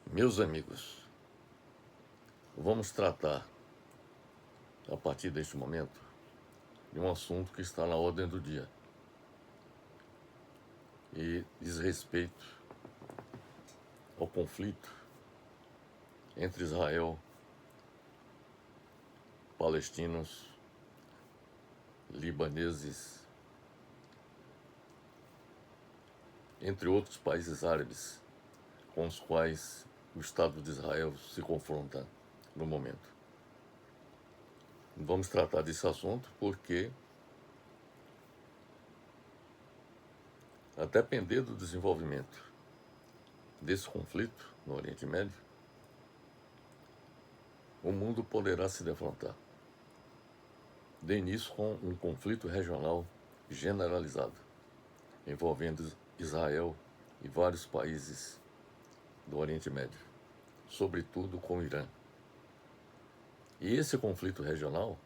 Meus amigos, vamos tratar, a partir deste momento, de um assunto que está na ordem do dia e diz respeito ao conflito entre Israel, palestinos, libaneses, entre outros países árabes com os quais o Estado de Israel se confronta no momento. Vamos tratar desse assunto porque, a depender do desenvolvimento desse conflito no Oriente Médio, o mundo poderá se defrontar, de início com um conflito regional generalizado, envolvendo Israel e vários países do Oriente Médio, sobretudo com o Irã. E esse conflito regional,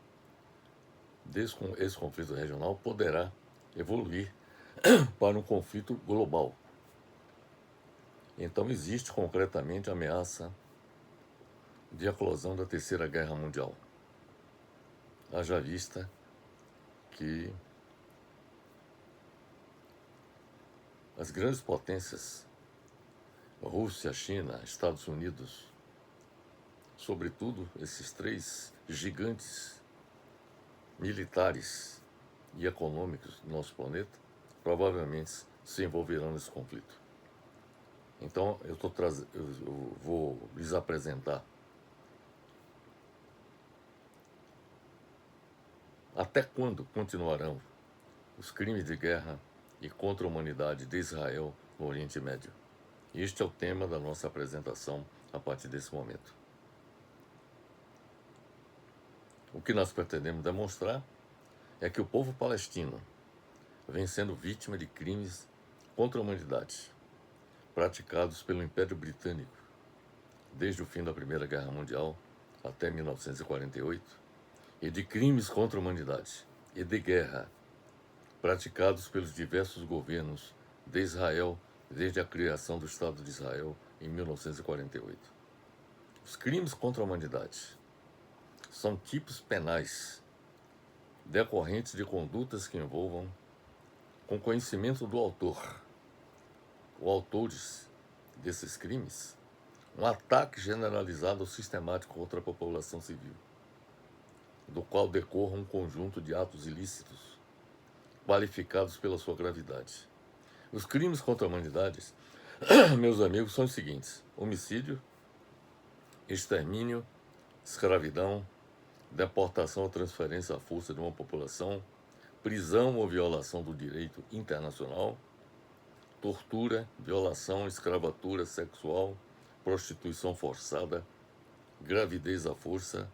poderá evoluir para um conflito global. Então existe concretamente a ameaça de eclosão da Terceira Guerra Mundial. Haja vista que as grandes potências, Rússia, China, Estados Unidos, sobretudo esses três gigantes militares e econômicos do nosso planeta, provavelmente se envolverão nesse conflito. Então, eu vou lhes apresentar até quando continuarão os crimes de guerra e contra a humanidade de Israel no Oriente Médio. Este é o tema da nossa apresentação a partir desse momento. O que nós pretendemos demonstrar é que o povo palestino vem sendo vítima de crimes contra a humanidade, praticados pelo Império Britânico desde o fim da Primeira Guerra Mundial até 1948, e de crimes contra a humanidade e de guerra praticados pelos diversos governos de Israel desde a criação do Estado de Israel em 1948. Os crimes contra a humanidade são tipos penais decorrentes de condutas que envolvam, com conhecimento do autor, ou autores desses crimes, um ataque generalizado ou sistemático contra a população civil, do qual decorra um conjunto de atos ilícitos, qualificados pela sua gravidade. Os crimes contra a humanidade, meus amigos, são os seguintes: homicídio, extermínio, escravidão, deportação ou transferência à força de uma população, prisão ou violação do direito internacional, tortura, violação, escravatura sexual, prostituição forçada, gravidez à força,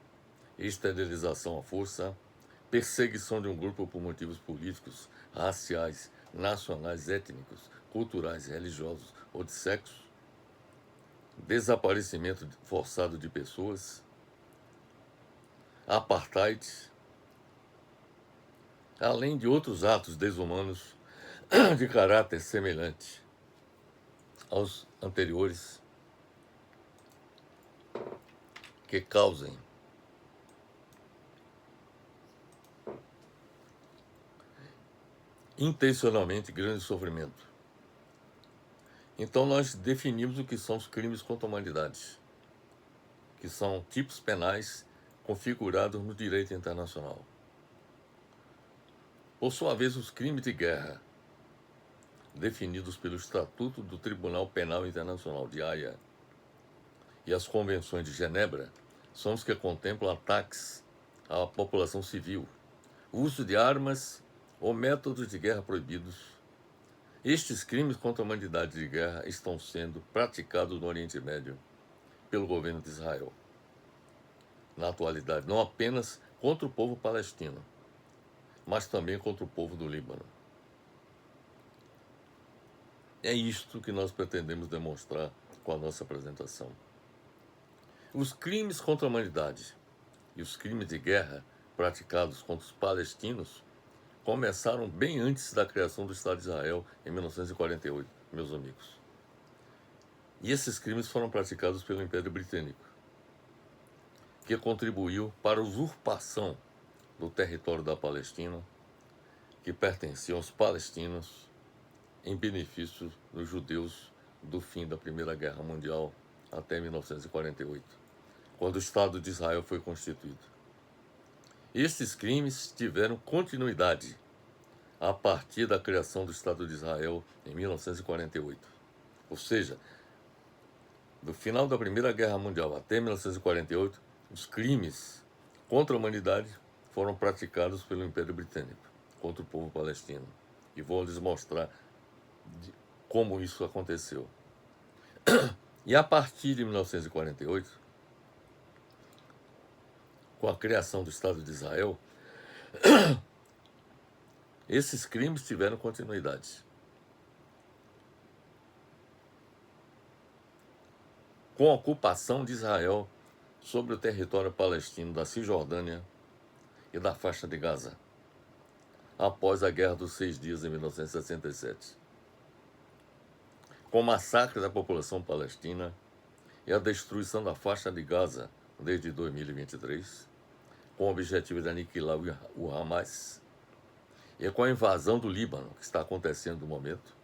esterilização à força, perseguição de um grupo por motivos políticos, raciais, nacionais, étnicos, culturais, religiosos ou de sexo, desaparecimento forçado de pessoas, apartheid, além de outros atos desumanos de caráter semelhante aos anteriores, que causem intencionalmente grande sofrimento. Então nós definimos o que são os crimes contra a humanidade, que são tipos penais configurados no direito internacional. Por sua vez, os crimes de guerra, definidos pelo Estatuto do Tribunal Penal Internacional de Haia e as Convenções de Genebra, são os que contemplam ataques à população civil, uso de armas ou métodos de guerra proibidos. Estes crimes contra a humanidade de guerra estão sendo praticados no Oriente Médio pelo governo de Israel, na atualidade, não apenas contra o povo palestino, mas também contra o povo do Líbano. É isto que nós pretendemos demonstrar com a nossa apresentação. Os crimes contra a humanidade e os crimes de guerra praticados contra os palestinos começaram bem antes da criação do Estado de Israel, em 1948, meus amigos. E esses crimes foram praticados pelo Império Britânico, que contribuiu para a usurpação do território da Palestina, que pertencia aos palestinos, em benefício dos judeus do fim da Primeira Guerra Mundial até 1948, quando o Estado de Israel foi constituído. Estes crimes tiveram continuidade a partir da criação do Estado de Israel em 1948. Ou seja, do final da Primeira Guerra Mundial até 1948, os crimes contra a humanidade foram praticados pelo Império Britânico contra o povo palestino. E vou lhes mostrar como isso aconteceu. E a partir de 1948, com a criação do Estado de Israel, esses crimes tiveram continuidade. Com a ocupação de Israel sobre o território palestino da Cisjordânia e da faixa de Gaza, após a Guerra dos 6 Dias em 1967. Com o massacre da população palestina e a destruição da faixa de Gaza desde 2023, com o objetivo de aniquilar o Hamas, e com a invasão do Líbano, que está acontecendo no momento,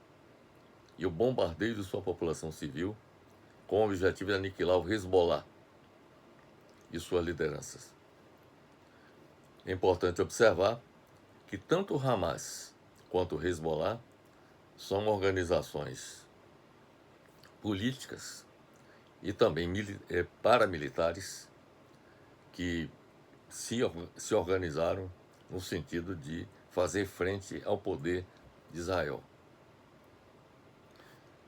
e o bombardeio de sua população civil, com o objetivo de aniquilar o Hezbollah e suas lideranças. É importante observar que tanto o Hamas quanto o Hezbollah são organizações políticas e também paramilitares que se organizaram no sentido de fazer frente ao poder de Israel.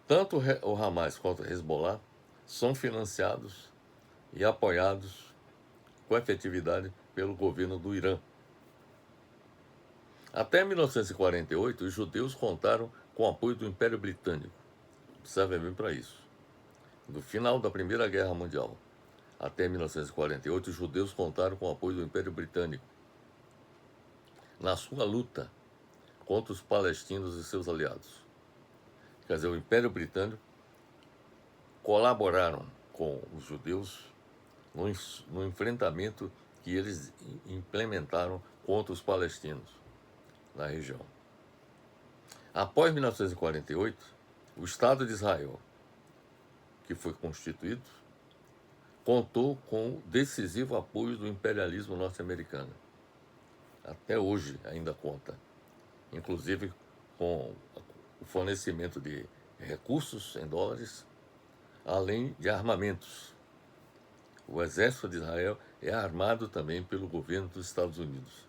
Tanto o Hamas quanto o Hezbollah são financiados e apoiados com efetividade pelo governo do Irã. Até 1948, os judeus contaram com o apoio do Império Britânico. Observe bem para isso. Do final da Primeira Guerra Mundial até 1948, os judeus contaram com o apoio do Império Britânico na sua luta contra os palestinos e seus aliados. Quer dizer, o Império Britânico colaboraram com os judeus no enfrentamento que eles implementaram contra os palestinos na região. Após 1948, o Estado de Israel, que foi constituído, contou com o decisivo apoio do imperialismo norte-americano. Até hoje ainda conta, inclusive com o fornecimento de recursos em dólares, além de armamentos. O exército de Israel é armado também pelo governo dos Estados Unidos.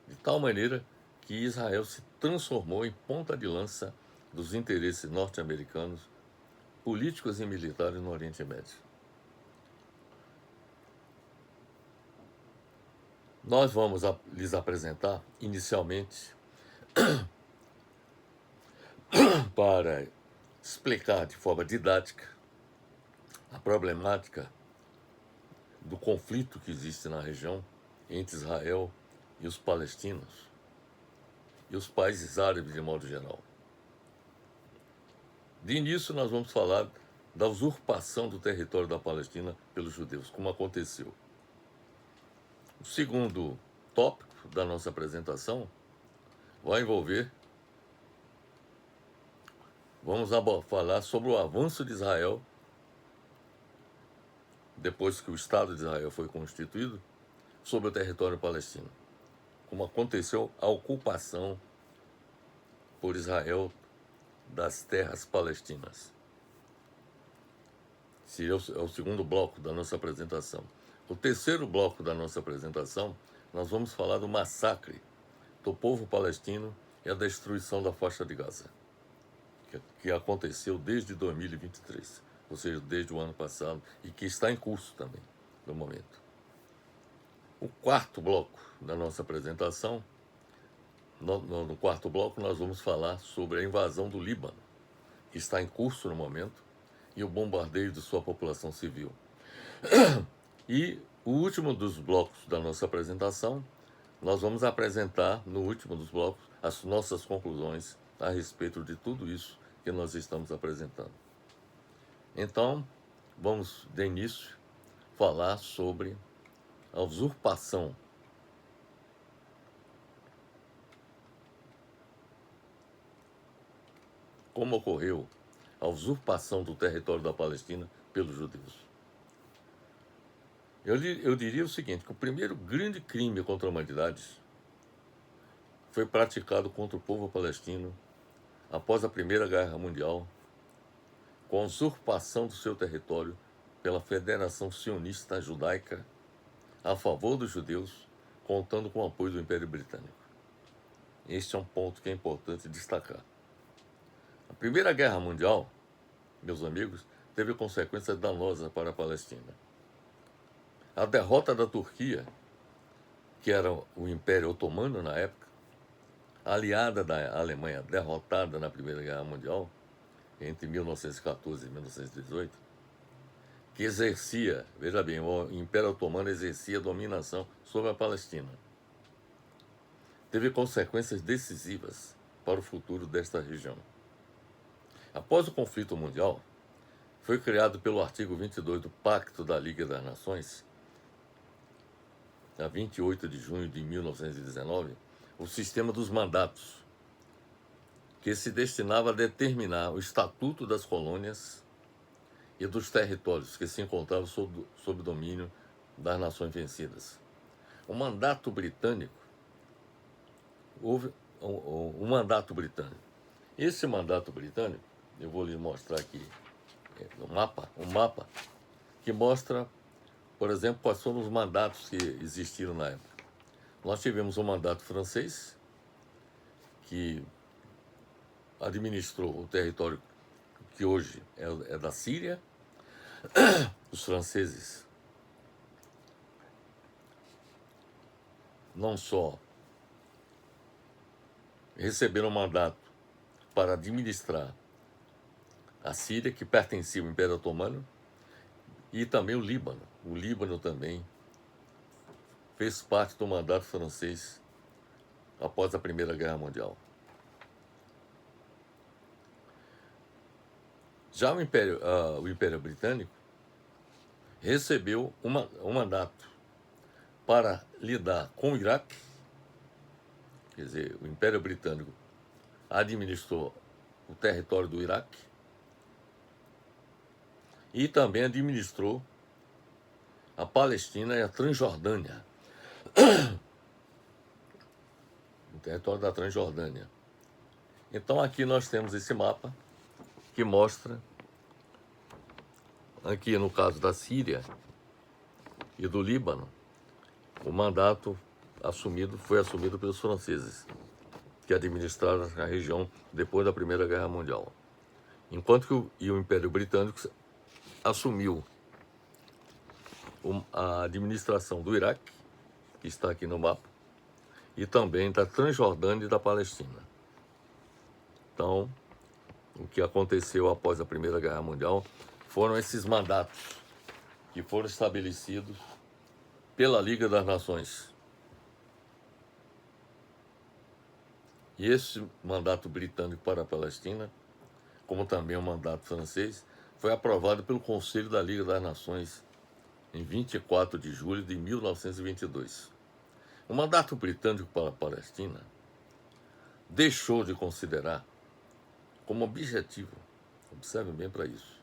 De tal maneira que Israel se transformou em ponta de lança dos interesses norte-americanos, políticos e militares no Oriente Médio. Nós vamos lhes apresentar, inicialmente, para explicar de forma didática a problemática do conflito que existe na região entre Israel e os palestinos e os países árabes de modo geral. De início, nós vamos falar da usurpação do território da Palestina pelos judeus, como aconteceu. O segundo tópico da nossa apresentação vai envolver, vamos falar sobre o avanço de Israel, depois que o Estado de Israel foi constituído, sobre o território palestino. Como aconteceu a ocupação por Israel das terras palestinas. Esse é o segundo bloco da nossa apresentação. O terceiro bloco da nossa apresentação, nós vamos falar do massacre do povo palestino e a destruição da faixa de Gaza, que aconteceu desde 2023, ou seja, desde o ano passado, e que está em curso também, no momento. O quarto bloco da nossa apresentação, no quarto bloco nós vamos falar sobre a invasão do Líbano, que está em curso no momento, e o bombardeio de sua população civil. E o último dos blocos da nossa apresentação, nós vamos apresentar, no último dos blocos, as nossas conclusões a respeito de tudo isso que nós estamos apresentando. Então, vamos de início falar sobre a usurpação. Como ocorreu a usurpação do território da Palestina pelos judeus. Eu diria o seguinte, que o primeiro grande crime contra a humanidade foi praticado contra o povo palestino após a Primeira Guerra Mundial, com a usurpação do seu território pela Federação Sionista Judaica a favor dos judeus, contando com o apoio do Império Britânico. Este é um ponto que é importante destacar. A Primeira Guerra Mundial, meus amigos, teve consequências danosas para a Palestina. A derrota da Turquia, que era o Império Otomano na época, aliada da Alemanha, derrotada na Primeira Guerra Mundial, entre 1914 e 1918, que exercia, veja bem, o Império Otomano exercia dominação sobre a Palestina. Teve consequências decisivas para o futuro desta região. Após o conflito mundial, foi criado pelo artigo 22 do Pacto da Liga das Nações, a 28 de junho de 1919, o sistema dos mandatos, que se destinava a determinar o estatuto das colônias e dos territórios que se encontravam sob domínio das nações vencidas. O mandato britânico, houve um mandato britânico. Esse mandato britânico, eu vou lhe mostrar aqui um mapa que mostra, por exemplo, quais foram os mandatos que existiram na época. Nós tivemos um mandato francês, que administrou o território que hoje é da Síria. Os franceses não só receberam mandato para administrar a Síria, que pertencia ao Império Otomano, e também o Líbano. O Líbano também fez parte do mandato francês após a Primeira Guerra Mundial. Já o Império Britânico recebeu um mandato para lidar com o Iraque, quer dizer, o Império Britânico administrou o território do Iraque e também administrou a Palestina e a Transjordânia, o território da Transjordânia. Então aqui nós temos esse mapa que mostra, aqui no caso da Síria e do Líbano, o mandato foi assumido pelos franceses, que administraram a região depois da Primeira Guerra Mundial. Enquanto que o Império Britânico assumiu a administração do Iraque, que está aqui no mapa, e também da Transjordânia e da Palestina. Então, o que aconteceu após a Primeira Guerra Mundial foram esses mandatos que foram estabelecidos pela Liga das Nações. E esse mandato britânico para a Palestina, como também o mandato francês, foi aprovado pelo Conselho da Liga das Nações em 24 de julho de 1922. O mandato britânico para a Palestina deixou de considerar como objetivo, observe bem para isso,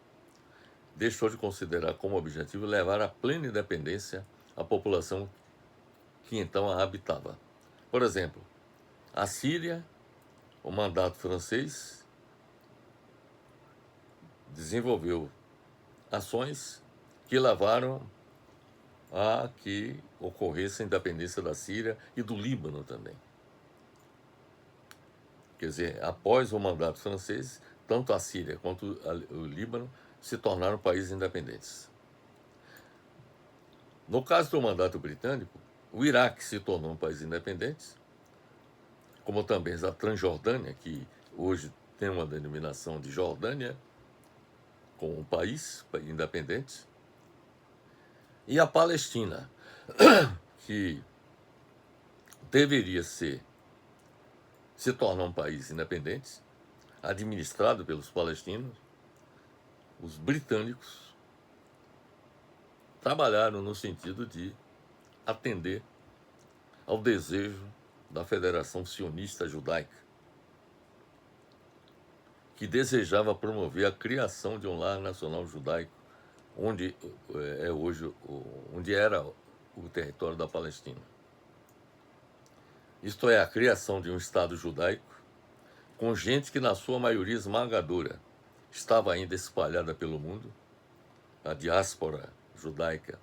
deixou de considerar como objetivo levar à plena independência a população que então a habitava. Por exemplo, a Síria, o mandato francês desenvolveu ações que levaram a que ocorresse a independência da Síria e do Líbano também. Quer dizer, após o mandato francês, tanto a Síria quanto o Líbano se tornaram países independentes. No caso do mandato britânico, o Iraque se tornou um país independente, como também a Transjordânia, que hoje tem uma denominação de Jordânia, como um país independente, e a Palestina, que deveria se tornar um país independente, administrado pelos palestinos, os britânicos trabalharam no sentido de atender ao desejo da Federação Sionista Judaica, que desejava promover a criação de um lar nacional judaico, onde é hoje, onde era o território da Palestina. Isto é, a criação de um Estado judaico, com gente que, na sua maioria esmagadora, estava ainda espalhada pelo mundo. A diáspora judaica,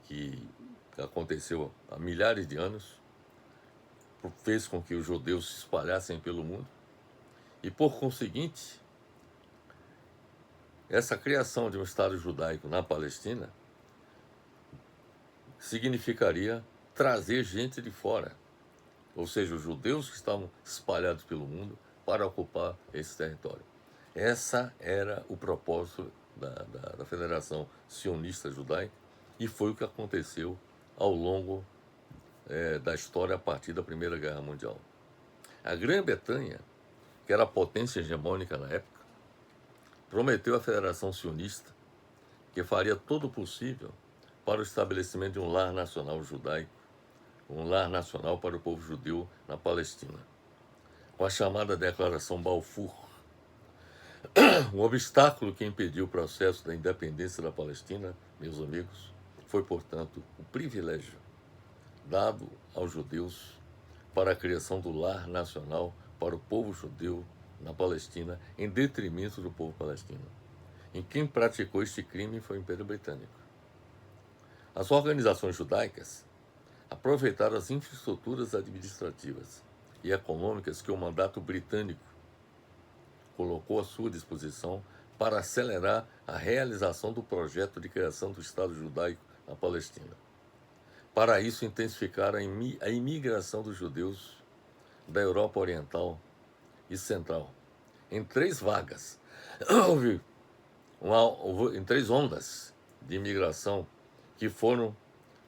que aconteceu há milhares de anos, fez com que os judeus se espalhassem pelo mundo. E, por conseguinte, essa criação de um Estado judaico na Palestina significaria trazer gente de fora, ou seja, os judeus que estavam espalhados pelo mundo, para ocupar esse território. Essa era o propósito da Federação Sionista Judaica, e foi o que aconteceu ao longo da história a partir da Primeira Guerra Mundial. A Grã-Bretanha, que era a potência hegemônica na época, prometeu à Federação Sionista que faria todo o possível para o estabelecimento de um lar nacional judaico, um lar nacional para o povo judeu na Palestina, com a chamada Declaração Balfour. O obstáculo que impediu o processo da independência da Palestina, meus amigos, foi, portanto, o privilégio dado aos judeus para a criação do lar nacional para o povo judeu na Palestina, em detrimento do povo palestino. Em quem praticou este crime foi o Império Britânico. As organizações judaicas aproveitaram as infraestruturas administrativas e econômicas que o mandato britânico colocou à sua disposição para acelerar a realização do projeto de criação do Estado judaico na Palestina. Para isso, intensificaram a imigração dos judeus da Europa Oriental e Central, em 3 vagas. Houve em 3 ondas de imigração que foram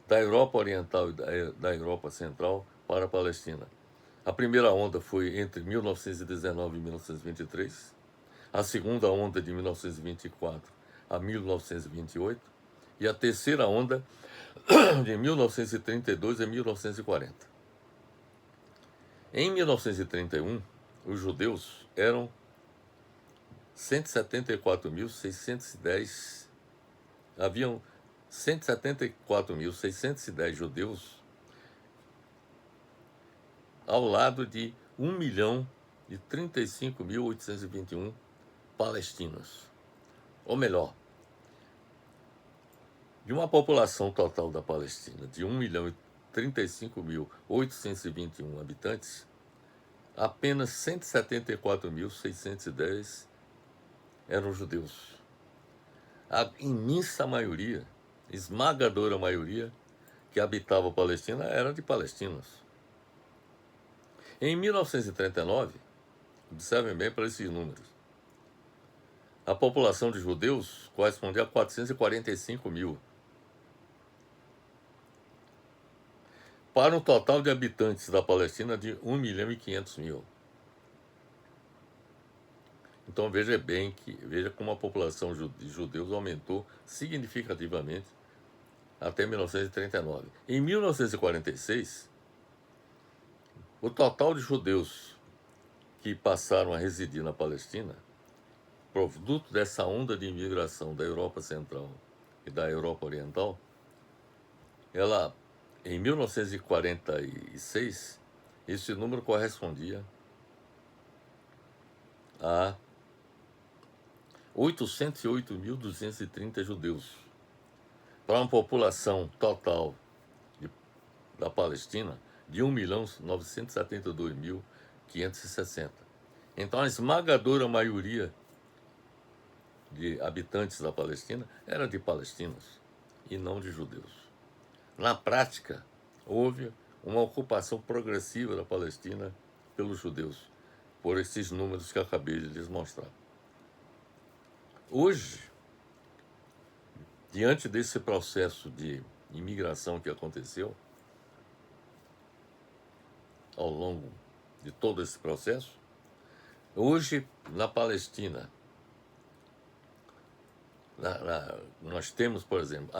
da Europa Oriental e da Europa Central para a Palestina. A primeira onda foi entre 1919 e 1923, a segunda onda de 1924 a 1928 e a terceira onda de 1932 a 1940. Em 1931, os judeus eram 174.610, haviam 174.610 judeus ao lado de 1.035.821 palestinos. Ou melhor, de uma população total da Palestina de 1.035.821 habitantes, apenas 174.610 eram judeus. A imensa maioria, esmagadora maioria, que habitava a Palestina era de palestinos. Em 1939, observem bem para esses números, a população de judeus correspondia a 445 mil, para um total de habitantes da Palestina de 1.500.000. Então veja como a população de judeus aumentou significativamente até 1939. Em 1946, o total de judeus que passaram a residir na Palestina, produto dessa onda de imigração da Europa Central e da Europa Oriental, em 1946, esse número correspondia a 808.230 judeus, para uma população total da Palestina de 1.972.560. Então, a esmagadora maioria de habitantes da Palestina era de palestinos e não de judeus. Na prática, houve uma ocupação progressiva da Palestina pelos judeus, por esses números que eu acabei de lhes mostrar. Hoje, diante desse processo de imigração que aconteceu, ao longo de todo esse processo, hoje, na Palestina, nós temos, por exemplo,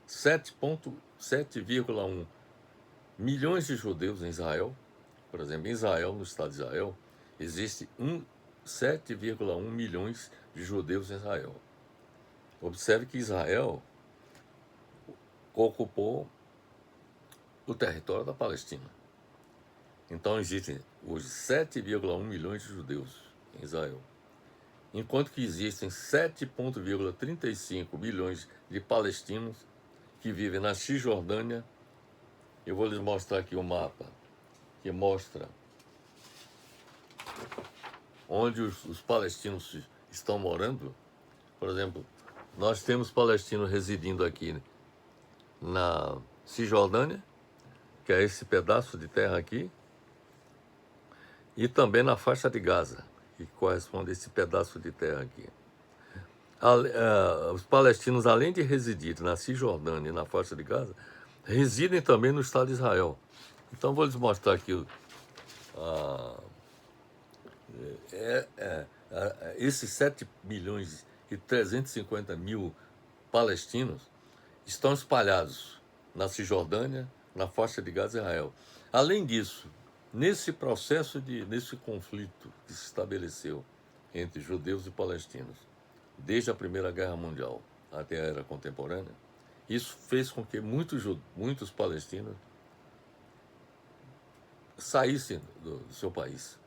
7,1 milhões de judeus em Israel. Por exemplo, em Israel, no Estado de Israel, existe 7,1 milhões de judeus em Israel. Observe que Israel ocupou o território da Palestina. Então existem hoje 7,1 milhões de judeus em Israel. Enquanto que existem 7,35 milhões de palestinos que vivem na Cisjordânia. Eu vou lhes mostrar aqui o mapa que mostra onde os palestinos estão morando. Por exemplo, nós temos palestinos residindo aqui na Cisjordânia, que é esse pedaço de terra aqui, e também na faixa de Gaza, que corresponde a esse pedaço de terra aqui. Os palestinos, além de residir na Cisjordânia e na faixa de Gaza, residem também no Estado de Israel. Então, vou lhes mostrar aqui esses 7 milhões e 350 mil palestinos estão espalhados na Cisjordânia, na faixa de Gaza e Israel. Além disso, nesse conflito que se estabeleceu entre judeus e palestinos, desde a Primeira Guerra Mundial até a era contemporânea, isso fez com que muitos palestinos saíssem do seu país,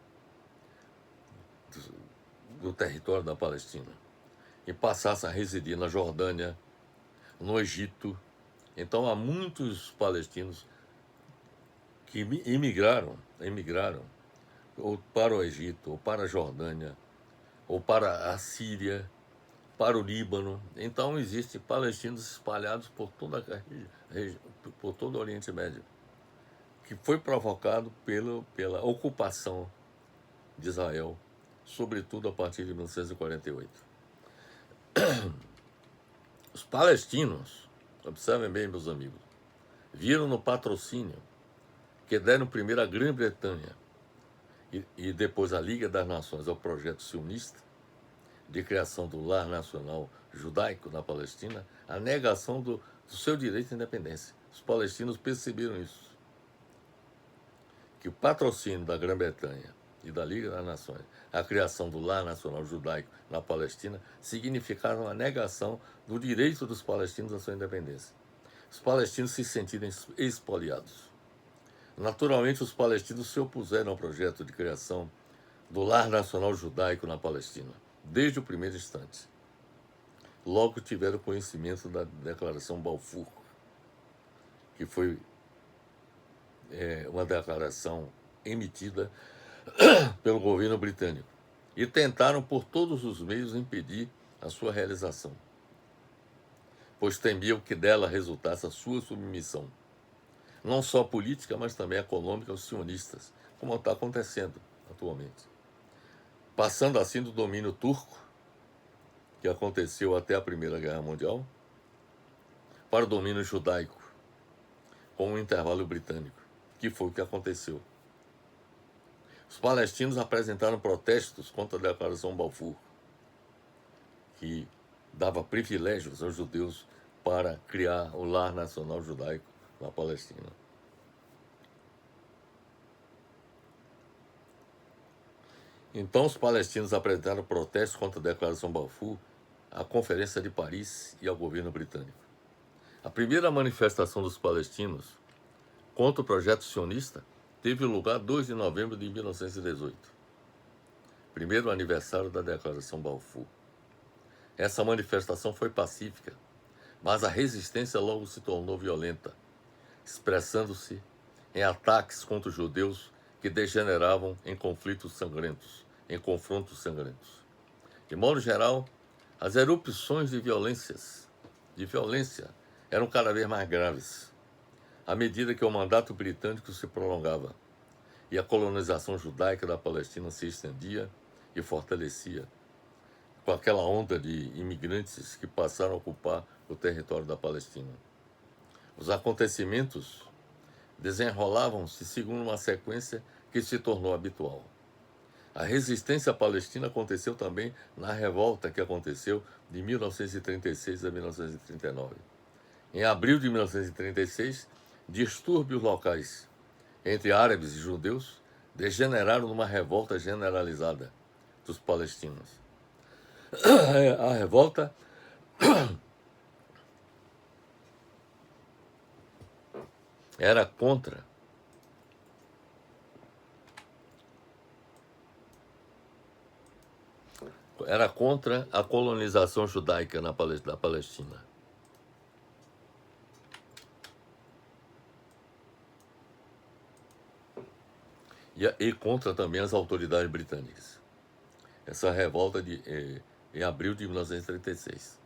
do território da Palestina, e passassem a residir na Jordânia, no Egito. Então há muitos palestinos que emigraram ou para o Egito, ou para a Jordânia, ou para a Síria, para o Líbano. Então existem palestinos espalhados por todo o Oriente Médio, que foi provocado pela ocupação de Israel, sobretudo a partir de 1948. Os palestinos, observem bem, meus amigos, viram no patrocínio que deram primeiro a Grã-Bretanha e depois a Liga das Nações ao projeto sionista de criação do lar nacional judaico na Palestina, a negação do seu direito à independência. Os palestinos perceberam isso, que o patrocínio da Grã-Bretanha e da Liga das Nações, a criação do lar nacional judaico na Palestina, significaram a negação do direito dos palestinos à sua independência. Os palestinos se sentiram expoliados. Naturalmente, os palestinos se opuseram ao projeto de criação do lar nacional judaico na Palestina, desde o primeiro instante. Logo tiveram conhecimento da Declaração Balfour, que foi uma declaração emitida pelo governo britânico, e tentaram por todos os meios impedir a sua realização, pois temiam que dela resultasse a sua submissão, não só política, mas também econômica aos sionistas, como está acontecendo atualmente. Passando assim do domínio turco, que aconteceu até a Primeira Guerra Mundial, para o domínio judaico, com um intervalo britânico, que foi o que aconteceu. Os palestinos apresentaram protestos contra a Declaração Balfour, que dava privilégios aos judeus para criar o lar nacional judaico na Palestina. Então, os palestinos apresentaram protestos contra a Declaração Balfour à Conferência de Paris e ao governo britânico. A primeira manifestação dos palestinos contra o projeto sionista teve lugar 2 de novembro de 1918, primeiro aniversário da Declaração Balfour. Essa manifestação foi pacífica, mas a resistência logo se tornou violenta, expressando-se em ataques contra os judeus que degeneravam em confrontos sangrentos. De modo geral, as erupções de violência eram cada vez mais graves, à medida que o mandato britânico se prolongava e a colonização judaica da Palestina se estendia e fortalecia, com aquela onda de imigrantes que passaram a ocupar o território da Palestina. Os acontecimentos desenrolavam-se segundo uma sequência que se tornou habitual. A resistência palestina aconteceu também na revolta que aconteceu de 1936 a 1939. Em abril de 1936, distúrbios locais entre árabes e judeus degeneraram numa revolta generalizada dos palestinos. A revolta era contra a colonização judaica da Palestina. E contra também as autoridades britânicas. Essa revolta em abril de 1936.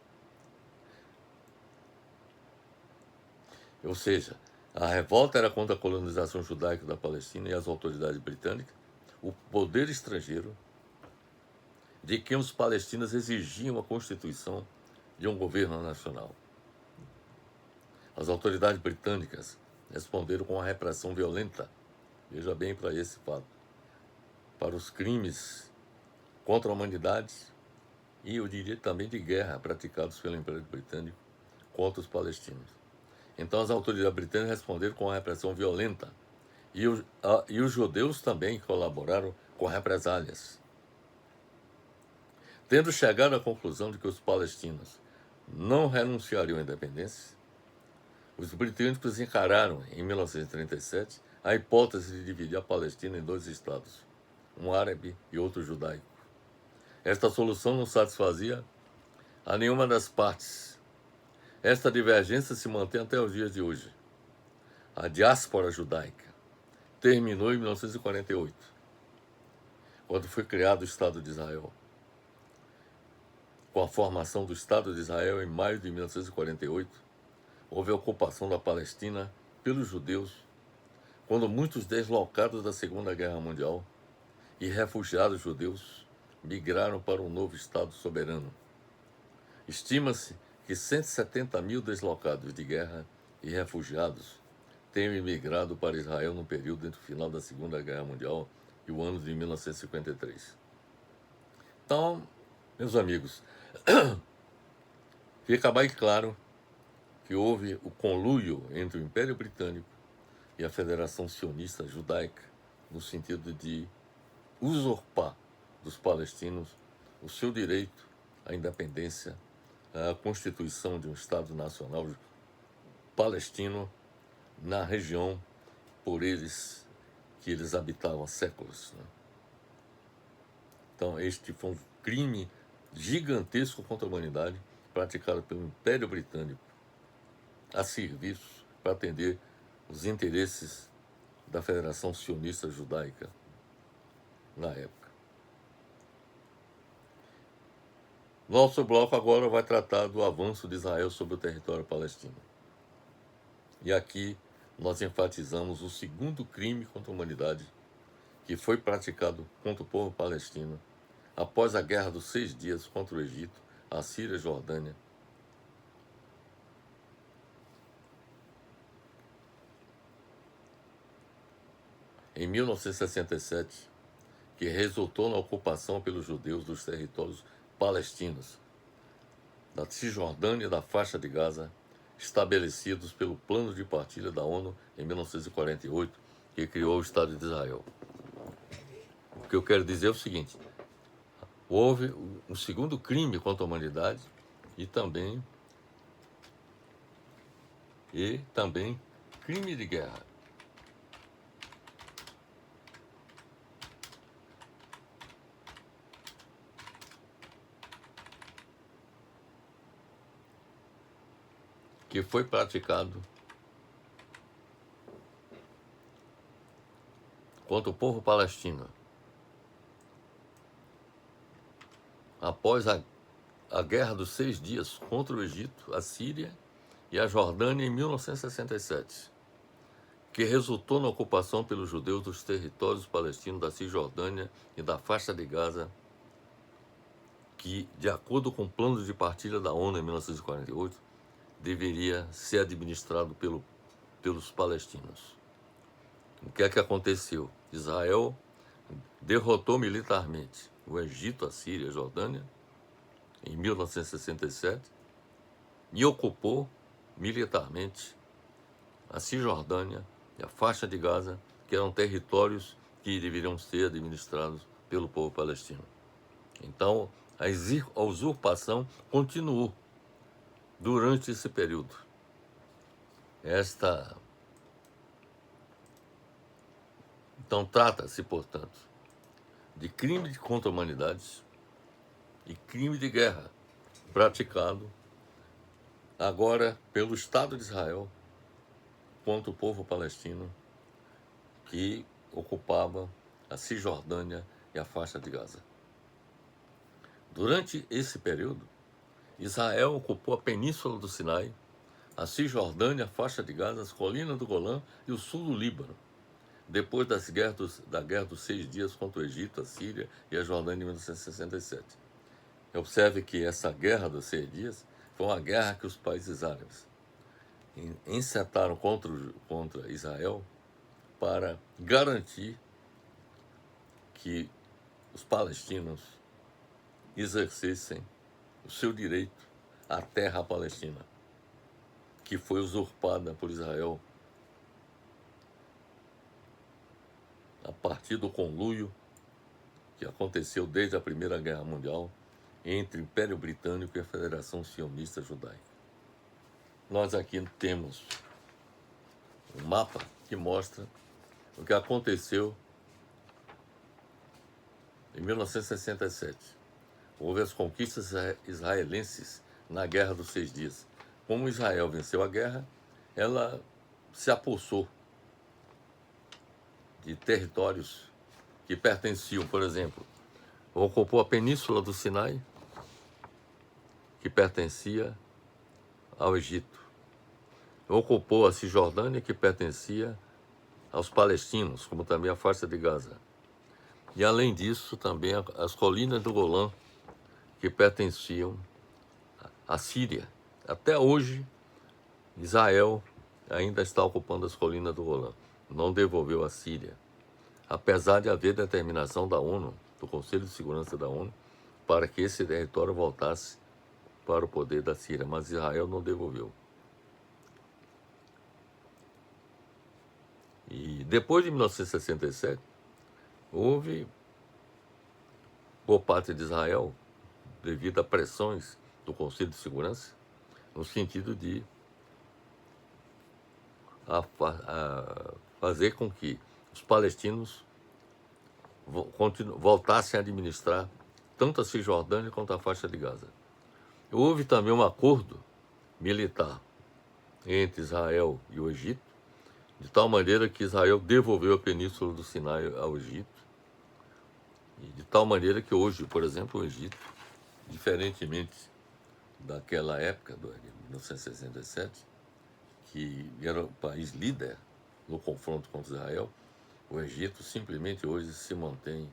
Ou seja, a revolta era contra a colonização judaica da Palestina e as autoridades britânicas, o poder estrangeiro, de quem os palestinos exigiam a constituição de um governo nacional. As autoridades britânicas responderam com a repressão violenta, veja bem para esse fato, para os crimes contra a humanidade e, eu diria, também de guerra praticados pelo Império Britânico contra os palestinos. Então as autoridades britânicas responderam com a repressão violenta e os judeus também colaboraram com represálias. Tendo chegado à conclusão de que os palestinos não renunciariam à independência, os britânicos encararam, em 1937, a hipótese de dividir a Palestina em 2 estados, um árabe e outro judaico. Esta solução não satisfazia a nenhuma das partes. Esta divergência se mantém até os dias de hoje. A diáspora judaica terminou em 1948, quando foi criado o Estado de Israel. Com a formação do Estado de Israel em maio de 1948, houve a ocupação da Palestina pelos judeus, quando muitos deslocados da Segunda Guerra Mundial e refugiados judeus migraram para um novo Estado soberano. Estima-se que 170 mil deslocados de guerra e refugiados tenham imigrado para Israel no período entre o final da Segunda Guerra Mundial e o ano de 1953. Então, meus amigos, fica bem claro que houve o conluio entre o Império Britânico e a Federação Sionista Judaica, no sentido de usurpar dos palestinos o seu direito à independência, à constituição de um Estado Nacional palestino na região por eles que eles habitavam há séculos. Então, este foi um crime gigantesco contra a humanidade praticado pelo Império Britânico a serviço para atender os interesses da Federação Sionista Judaica na época. Nosso bloco agora vai tratar do avanço de Israel sobre o território palestino. E aqui nós enfatizamos o segundo crime contra a humanidade que foi praticado contra o povo palestino após a Guerra dos 6 Dias contra o Egito, a Síria e a Jordânia. Em 1967, que resultou na ocupação pelos judeus dos territórios palestinos, da Cisjordânia e da faixa de Gaza, estabelecidos pelo Plano de Partilha da ONU em 1948, que criou o Estado de Israel. O que eu quero dizer é o seguinte: houve um segundo crime contra a humanidade e também crime de guerra. Que foi praticado contra o povo palestino após a Guerra dos 6 Dias contra o Egito, a Síria e a Jordânia em 1967, que resultou na ocupação pelos judeus dos territórios palestinos da Cisjordânia e da faixa de Gaza, que, de acordo com o Plano de Partilha da ONU em 1948, deveria ser administrado pelos palestinos. O que é que aconteceu? Israel derrotou militarmente o Egito, a Síria e a Jordânia em 1967 e ocupou militarmente a Cisjordânia e a faixa de Gaza, que eram territórios que deveriam ser administrados pelo povo palestino. Então, a usurpação continuou durante esse período. Então, trata-se, portanto, de crime contra a humanidade e crime de guerra praticado agora pelo Estado de Israel contra o povo palestino que ocupava a Cisjordânia e a faixa de Gaza. Durante esse período, Israel ocupou a península do Sinai, a Cisjordânia, a faixa de Gaza, as colinas do Golã e o sul do Líbano, depois da Guerra dos 6 Dias contra o Egito, a Síria e a Jordânia em 1967. Observe que essa Guerra dos 6 Dias foi uma guerra que os países árabes encetaram contra Israel para garantir que os palestinos exercessem o seu direito à terra palestina, que foi usurpada por Israel a partir do conluio que aconteceu desde a Primeira Guerra Mundial entre o Império Britânico e a Federação Sionista Judaica. Nós aqui temos um mapa que mostra o que aconteceu em 1967. Houve as conquistas israelenses na Guerra dos 6 Dias. Como Israel venceu a guerra, ela se apossou de territórios que pertenciam, por exemplo, ocupou a península do Sinai, que pertencia ao Egito. Ocupou a Cisjordânia, que pertencia aos palestinos, como também a faixa de Gaza. E, além disso, também as colinas do Golã, que pertenciam à Síria. Até hoje, Israel ainda está ocupando as colinas do Golã. Não devolveu a Síria, apesar de haver determinação da ONU, do Conselho de Segurança da ONU, para que esse território voltasse para o poder da Síria, mas Israel não devolveu. E depois de 1967, houve, por parte de Israel, devido a pressões do Conselho de Segurança, no sentido de fazer com que os palestinos voltassem a administrar tanto a Cisjordânia quanto a faixa de Gaza. Houve também um acordo militar entre Israel e o Egito, de tal maneira que Israel devolveu a península do Sinai ao Egito, e de tal maneira que hoje, por exemplo, o Egito, diferentemente daquela época, de 1967, que era o país líder no confronto contra Israel, o Egito simplesmente hoje se mantém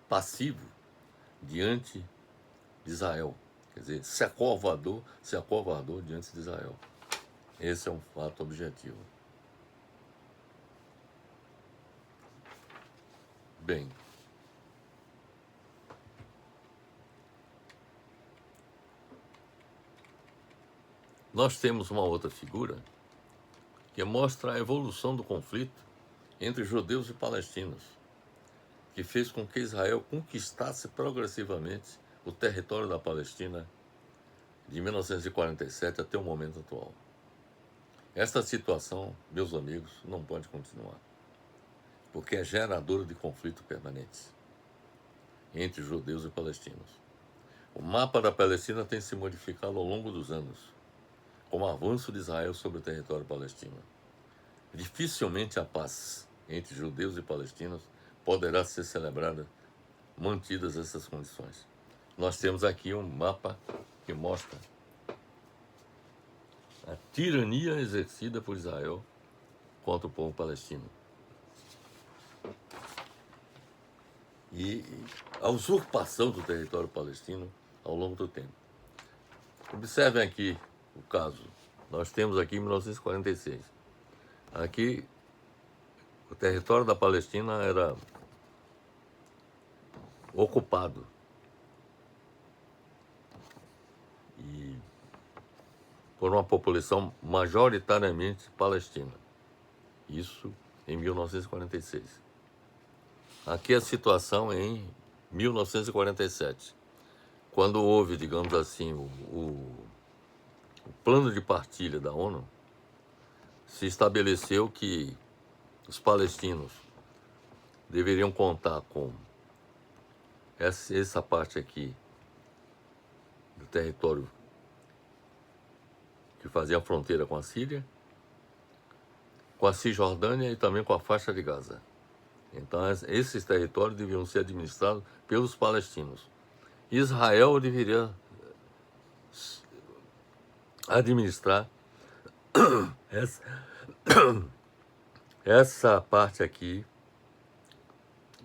passivo diante de Israel. Quer dizer, se acovardou diante de Israel. Esse é um fato objetivo. Bem, nós temos uma outra figura que mostra a evolução do conflito entre judeus e palestinos, que fez com que Israel conquistasse progressivamente o território da Palestina de 1947 até o momento atual. Esta situação, meus amigos, não pode continuar, porque é geradora de conflito permanente entre judeus e palestinos. O mapa da Palestina tem se modificado ao longo dos anos, com o avanço de Israel sobre o território palestino. Dificilmente a paz entre judeus e palestinos poderá ser celebrada mantidas essas condições. Nós temos aqui um mapa que mostra a tirania exercida por Israel contra o povo palestino e a usurpação do território palestino ao longo do tempo. Observem aqui o caso. Nós temos aqui em 1946. Aqui, o território da Palestina era ocupado e por uma população majoritariamente palestina. Isso em 1946. Aqui a situação é em 1947, quando houve, digamos assim, o plano de partilha da ONU. Se estabeleceu que os palestinos deveriam contar com essa parte aqui do território que fazia a fronteira com a Síria, com a Cisjordânia e também com a faixa de Gaza. Então, esses territórios deveriam ser administrados pelos palestinos. Israel deveria administrar essa parte aqui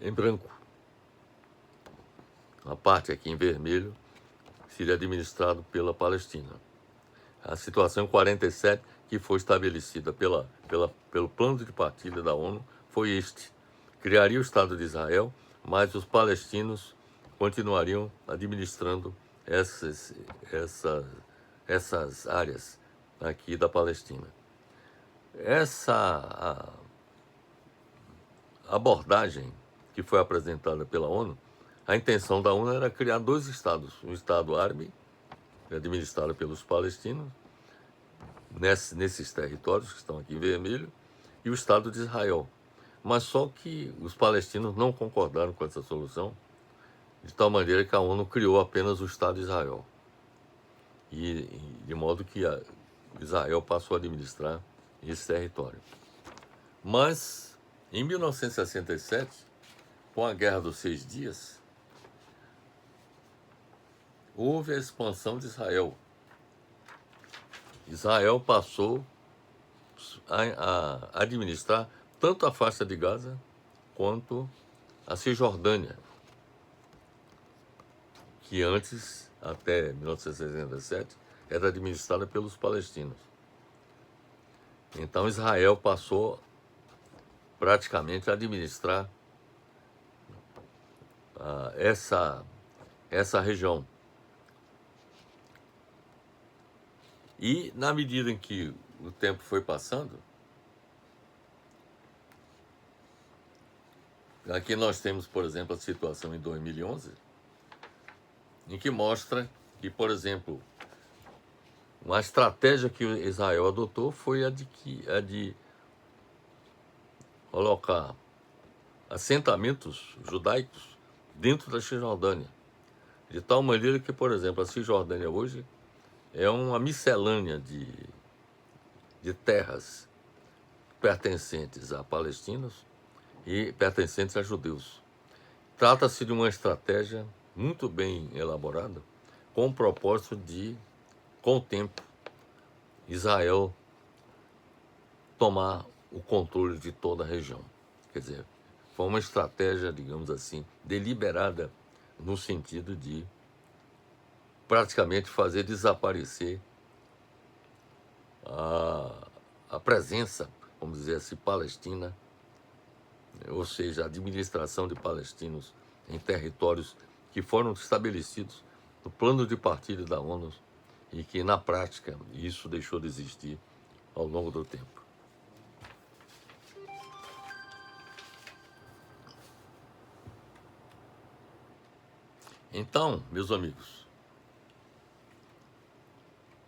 em branco. A parte aqui em vermelho seria administrado pela Palestina. A situação em 47, que foi estabelecida pelo plano de partilha da ONU, foi este. Criaria o Estado de Israel, mas os palestinos continuariam administrando essas áreas aqui da Palestina. Essa abordagem que foi apresentada pela ONU, a intenção da ONU era criar dois estados, um estado árabe, administrado pelos palestinos, nesses territórios que estão aqui em vermelho, e o Estado de Israel. Mas só que os palestinos não concordaram com essa solução, de tal maneira que a ONU criou apenas o Estado de Israel. E de modo que Israel passou a administrar esse território. Mas, em 1967, com a Guerra dos 6 Dias, houve a expansão de Israel. Israel passou a administrar tanto a faixa de Gaza quanto a Cisjordânia, que antes, até 1967, era administrada pelos palestinos. Então Israel passou praticamente a administrar essa região. E na medida em que o tempo foi passando, aqui nós temos, por exemplo, a situação em 2011, em que mostra que, por exemplo, uma estratégia que Israel adotou foi a de colocar assentamentos judaicos dentro da Cisjordânia, de tal maneira que, por exemplo, a Cisjordânia hoje é uma miscelânea de terras pertencentes a palestinos e pertencentes a judeus. Trata-se de uma estratégia muito bem elaborada, com o propósito de, com o tempo, Israel tomar o controle de toda a região. Quer dizer, foi uma estratégia, digamos assim, deliberada no sentido de praticamente fazer desaparecer a presença, vamos dizer assim, palestina, ou seja, a administração de palestinos em territórios que foram estabelecidos no plano de partilha da ONU e que, na prática, isso deixou de existir ao longo do tempo. Então, meus amigos,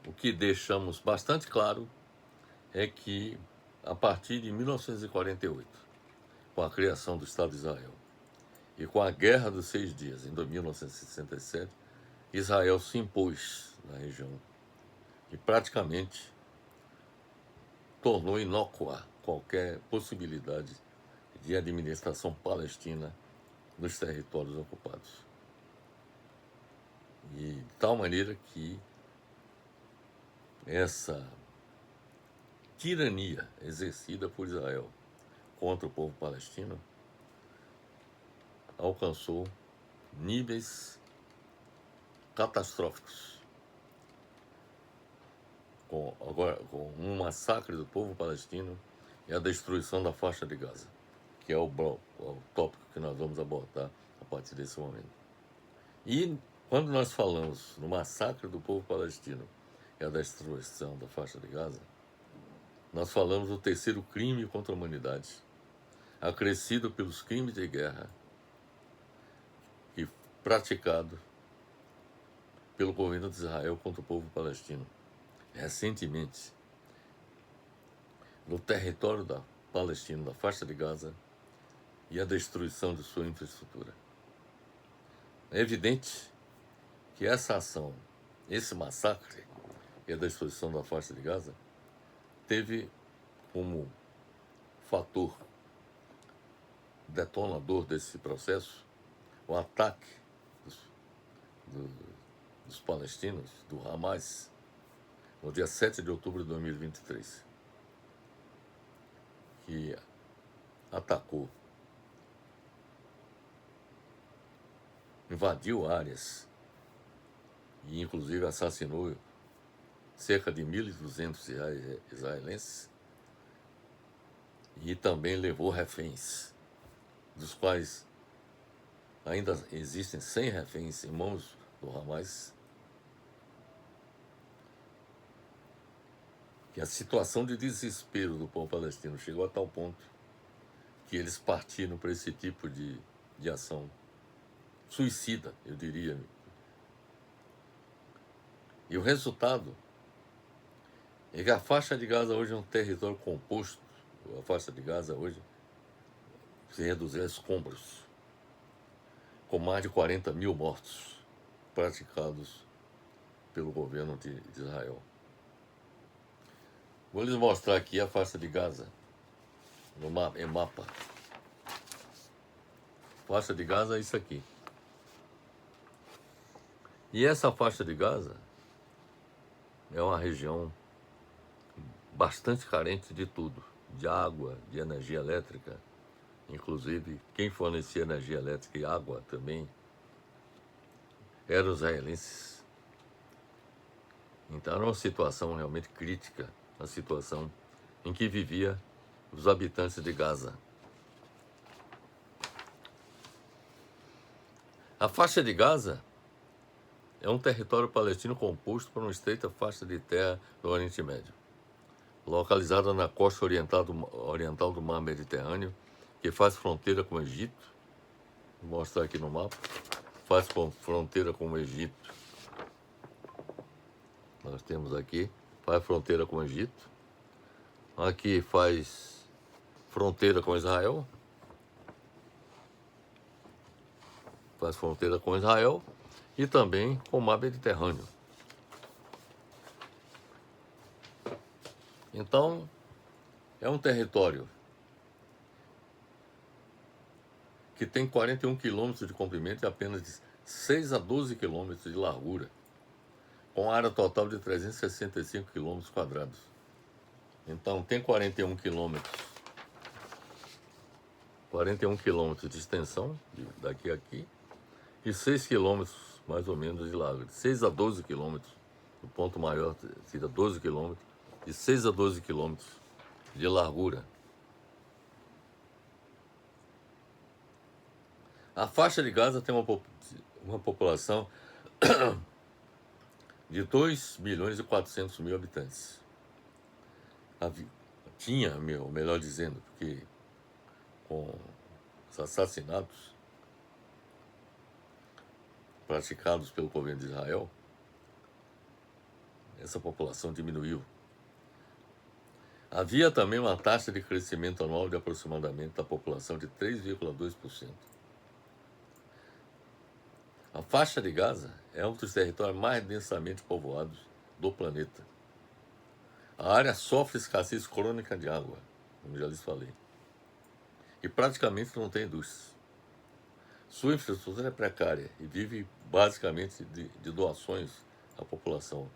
o que deixamos bastante claro é que, a partir de 1948, com a criação do Estado de Israel e com a Guerra dos 6 Dias, em 1967, Israel se impôs na região e praticamente tornou inócua qualquer possibilidade de administração palestina nos territórios ocupados. E de tal maneira que essa tirania exercida por Israel contra o povo palestino alcançou níveis catastróficos, com um massacre do povo palestino e a destruição da faixa de Gaza, que é o tópico que nós vamos abordar a partir desse momento. E quando nós falamos no massacre do povo palestino e a destruição da faixa de Gaza, nós falamos do terceiro crime contra a humanidade, acrescido pelos crimes de guerra e praticado pelo governo de Israel contra o povo palestino. Recentemente, no território da Palestina, da faixa de Gaza, e a destruição de sua infraestrutura. É evidente que essa ação, esse massacre e a destruição da faixa de Gaza teve como fator detonador desse processo o ataque dos palestinos, do Hamas, no dia 7 de outubro de 2023, que atacou, invadiu áreas e inclusive assassinou cerca de 1.200 israelenses e também levou reféns, dos quais ainda existem 100 reféns em mãos do Hamas, que a situação de desespero do povo palestino chegou a tal ponto que eles partiram para esse tipo de ação suicida, eu diria. E o resultado é que a faixa de Gaza hoje é um território composto, a faixa de Gaza hoje se reduzir a escombros, com mais de 40 mil mortos praticados pelo governo de Israel. Vou lhes mostrar aqui a faixa de Gaza, em mapa. Faixa de Gaza é isso aqui. E essa faixa de Gaza é uma região bastante carente de tudo, de água, de energia elétrica. Inclusive, quem fornecia energia elétrica e água também eram os israelenses. Então era uma situação realmente crítica, a situação em que vivia os habitantes de Gaza. A faixa de Gaza é um território palestino composto por uma estreita faixa de terra do Oriente Médio, localizada na costa oriental do Mar Mediterrâneo, que faz fronteira com o Egito. Vou mostrar aqui no mapa. Faz fronteira com o Egito. Nós temos aqui, faz fronteira com o Egito. Aqui faz fronteira com Israel. Faz fronteira com Israel e também com o Mar Mediterrâneo. Então, é um território que tem 41 quilômetros de comprimento e apenas de 6 a 12 quilômetros de largura, com área total de 365 quilômetros quadrados. Então, tem 41 quilômetros de extensão, daqui a aqui, e 6 quilômetros, mais ou menos, de largura. 6 a 12 quilômetros, o ponto maior seria 12 quilômetros, de 6 a 12 quilômetros de largura. A faixa de Gaza tem uma população de 2.400.000 habitantes. Tinha, melhor dizendo, porque com os assassinatos praticados pelo governo de Israel, essa população diminuiu. Havia também uma taxa de crescimento anual de aproximadamente da população de 3,2%. A faixa de Gaza é um dos territórios mais densamente povoados do planeta. A área sofre escassez crônica de água, como já lhes falei, e praticamente não tem indústria. Sua infraestrutura é precária e vive basicamente de doações à população,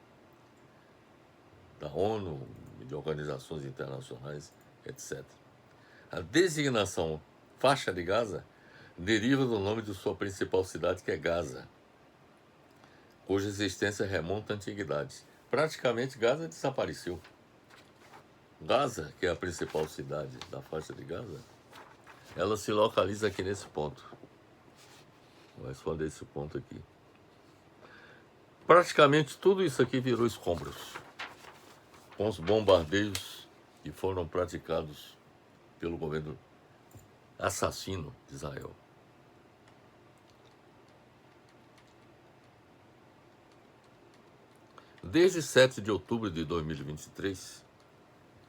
da ONU, de organizações internacionais, etc. A designação faixa de Gaza deriva do nome de sua principal cidade, que é Gaza, cuja existência remonta à antiguidade. Praticamente Gaza desapareceu. Gaza, que é a principal cidade da faixa de Gaza, ela se localiza aqui nesse ponto. Vai só desse ponto aqui. Praticamente tudo isso aqui virou escombros, com os bombardeios que foram praticados pelo governo assassino de Israel. Desde 7 de outubro de 2023,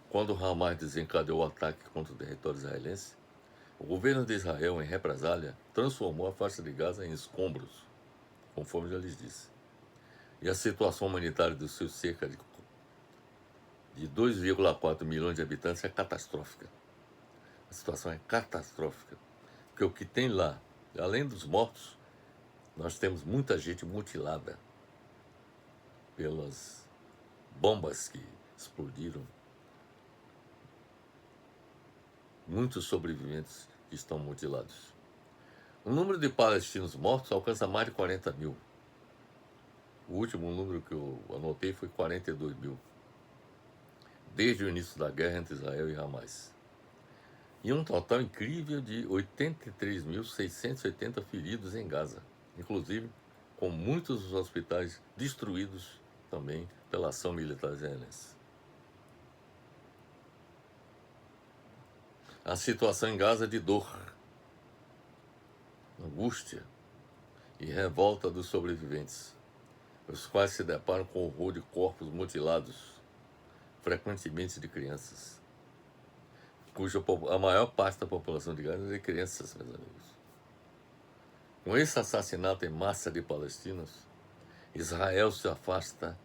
quando o Hamas desencadeou o ataque contra o território israelense, o governo de Israel, em represália, transformou a faixa de Gaza em escombros, conforme já lhes disse. E a situação humanitária dos seus cerca de 2,4 milhões de habitantes é catastrófica. A situação é catastrófica, porque o que tem lá, além dos mortos, nós temos muita gente mutilada pelas bombas que explodiram. Muitos sobreviventes que estão mutilados. O número de palestinos mortos alcança mais de 40 mil. O último número que eu anotei foi 42 mil. Desde o início da guerra entre Israel e Hamas. E um total incrível de 83.680 feridos em Gaza, inclusive com muitos dos hospitais destruídos também pela ação militar israelense. A situação em Gaza é de dor, angústia e revolta dos sobreviventes, os quais se deparam com o horror de corpos mutilados, frequentemente de crianças, a maior parte da população de Gaza é de crianças, meus amigos. Com esse assassinato em massa de palestinos, Israel se afasta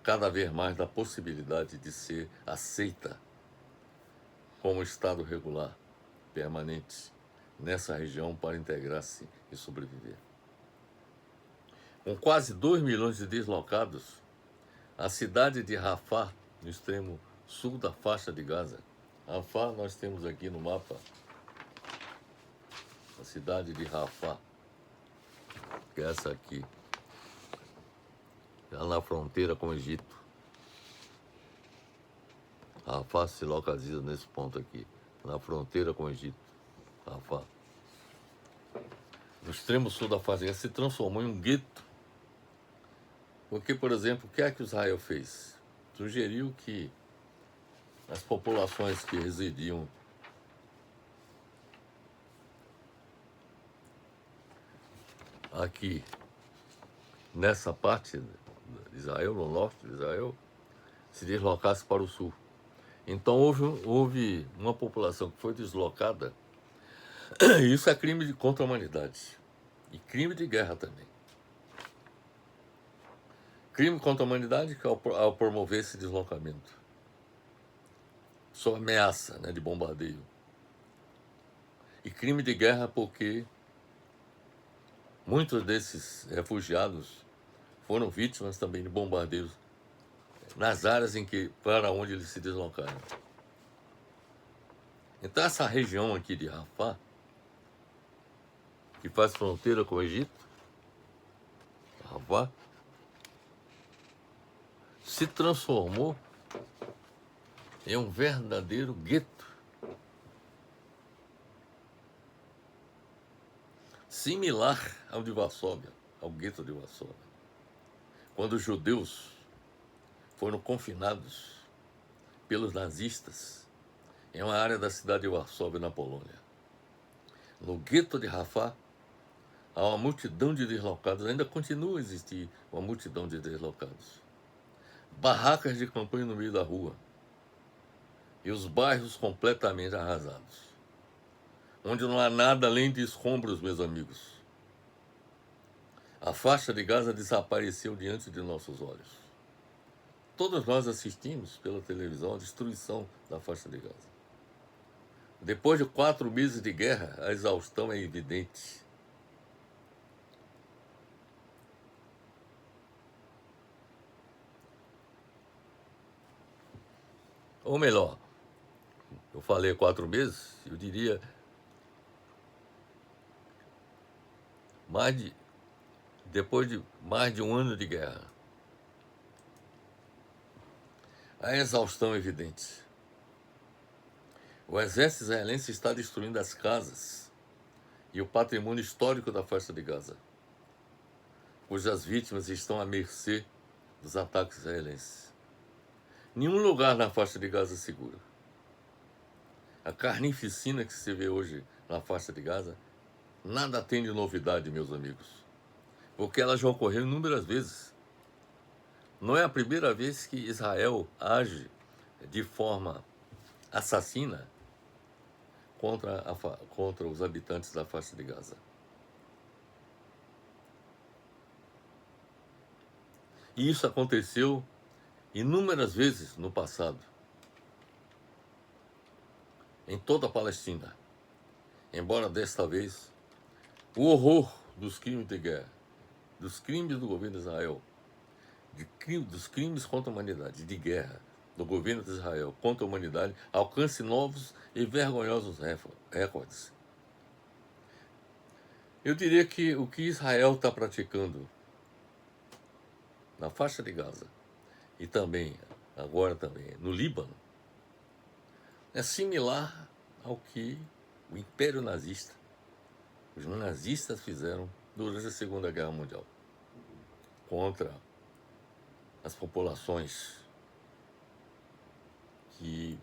cada vez mais da possibilidade de ser aceita como Estado regular, permanente, nessa região para integrar-se e sobreviver. Com quase 2 milhões de deslocados, a cidade de Rafah, no extremo sul da faixa de Gaza. Rafah nós temos aqui no mapa, a cidade de Rafah, que é essa aqui, já na fronteira com o Egito. Rafah se localiza nesse ponto aqui, na fronteira com o Egito. Rafah, no extremo sul da faixa, se transformou em um gueto. Porque, por exemplo, o que é que Israel fez? Sugeriu que as populações que residiam aqui nessa parte de Israel, no norte de Israel, se deslocasse para o sul. Então houve uma população que foi deslocada, e isso é crime contra a humanidade e crime de guerra também. Crime contra a humanidade que ao promover esse deslocamento, só ameaça, né, de bombardeio. E crime de guerra porque muitos desses refugiados foram vítimas também de bombardeios nas áreas para onde eles se deslocaram. Então essa região aqui de Rafah, que faz fronteira com o Egito, Rafah, se transformou em um verdadeiro gueto. Similar ao de Varsóvia, ao gueto de Varsóvia. Quando os judeus foram confinados pelos nazistas em uma área da cidade de Varsóvia, na Polônia. No gueto de Rafah, há uma multidão de deslocados, ainda continua a existir uma multidão de deslocados. Barracas de campanha no meio da rua. E os bairros completamente arrasados. Onde não há nada além de escombros, meus amigos. A faixa de Gaza desapareceu diante de nossos olhos. Todos nós assistimos pela televisão a destruição da faixa de Gaza. Depois de 4 meses de guerra, a exaustão é evidente. Ou melhor, eu falei 4 meses, eu diria depois de mais de 1 ano de guerra. A exaustão é evidente. O exército israelense está destruindo as casas e o patrimônio histórico da faixa de Gaza, cujas vítimas estão à mercê dos ataques israelenses. Nenhum lugar na faixa de Gaza é seguro. A carnificina que se vê hoje na faixa de Gaza, nada tem de novidade, meus amigos, porque ela já ocorreu inúmeras vezes. Não é a primeira vez que Israel age de forma assassina contra os habitantes da faixa de Gaza. E isso aconteceu inúmeras vezes no passado, em toda a Palestina. Embora desta vez o horror dos crimes de guerra, dos crimes do governo de Israel, dos crimes contra a humanidade, de guerra do governo de Israel contra a humanidade, alcance novos e vergonhosos recordes. Eu diria que o que Israel está praticando na faixa de Gaza e também, agora também, no Líbano, é similar ao que o Império Nazista, os nazistas fizeram durante a Segunda Guerra Mundial contra as populações que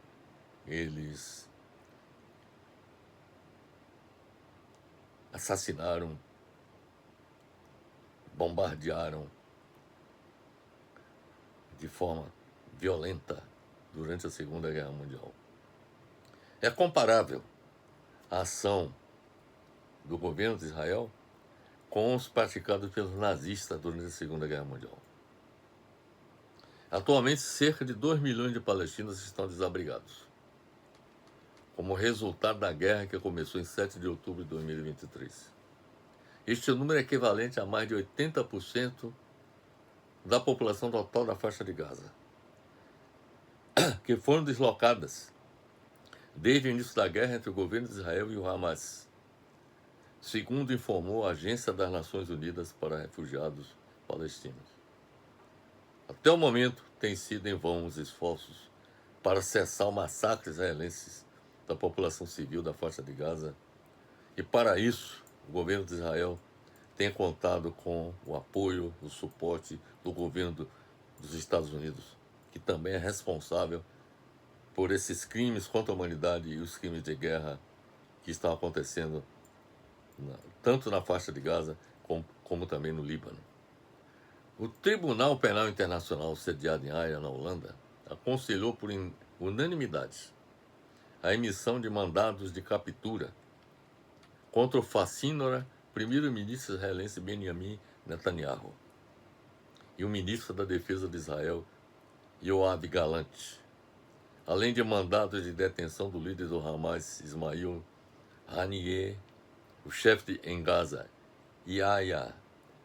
eles assassinaram, bombardearam de forma violenta durante a Segunda Guerra Mundial. É comparável a ação do governo de Israel com os praticados pelos nazistas durante a Segunda Guerra Mundial. Atualmente, cerca de 2 milhões de palestinos estão desabrigados, como resultado da guerra que começou em 7 de outubro de 2023. Este número é equivalente a mais de 80% da população total da faixa de Gaza, que foram deslocadas desde o início da guerra entre o governo de Israel e o Hamas, segundo informou a Agência das Nações Unidas para Refugiados Palestinos. Até o momento, têm sido em vão os esforços para cessar o massacre israelense da população civil da faixa de Gaza, e para isso, o governo de Israel tem contado com o apoio, o suporte do governo dos Estados Unidos, que também é responsável por esses crimes contra a humanidade e os crimes de guerra que estão acontecendo tanto na faixa de Gaza como também no Líbano. O Tribunal Penal Internacional, sediado em Haia, na Holanda, aconselhou por unanimidade a emissão de mandados de captura contra o facínora primeiro-ministro israelense Benjamin Netanyahu e o ministro da Defesa de Israel, Yoav Gallant, além de mandados de detenção do líder do Hamas, Ismail Haniyeh, o chefe em Gaza, Yahya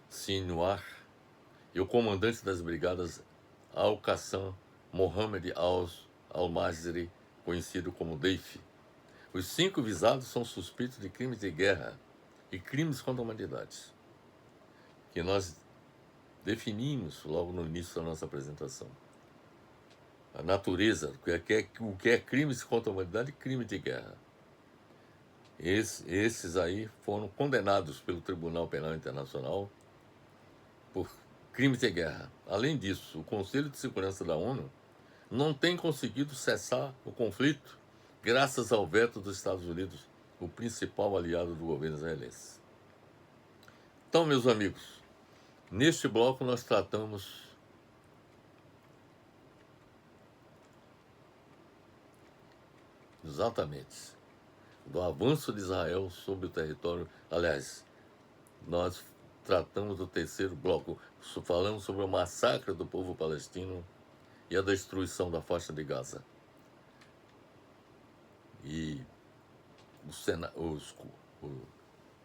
Sinwar, e o comandante das brigadas Al-Qassam, Mohamed Al-Mazri, conhecido como Deif. Os 5 visados são suspeitos de crimes de guerra e crimes contra a humanidade, que nós definimos logo no início da nossa apresentação. A natureza, o que é crimes contra a humanidade e crime de guerra. Esses aí foram condenados pelo Tribunal Penal Internacional por crimes de guerra. Além disso, o Conselho de Segurança da ONU não tem conseguido cessar o conflito graças ao veto dos Estados Unidos, o principal aliado do governo israelense. Então, meus amigos, neste bloco nós tratamos exatamente do avanço de Israel sobre o território. Aliás, nós tratamos do terceiro bloco, falamos sobre o massacre do povo palestino e a destruição da faixa de Gaza. E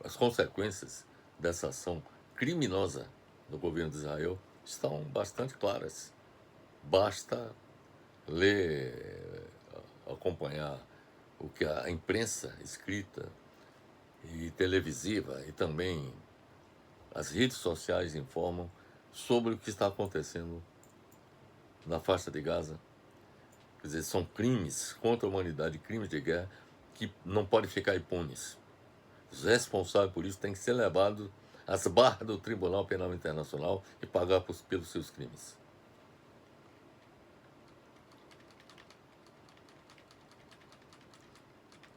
as consequências dessa ação criminosa do governo de Israel estão bastante claras. Basta ler, acompanhar o que a imprensa escrita e televisiva e também as redes sociais informam sobre o que está acontecendo na faixa de Gaza. Quer dizer, são crimes contra a humanidade, crimes de guerra que não podem ficar impunes. Os responsáveis por isso têm que ser levados às barras do Tribunal Penal Internacional e pagar pelos seus crimes.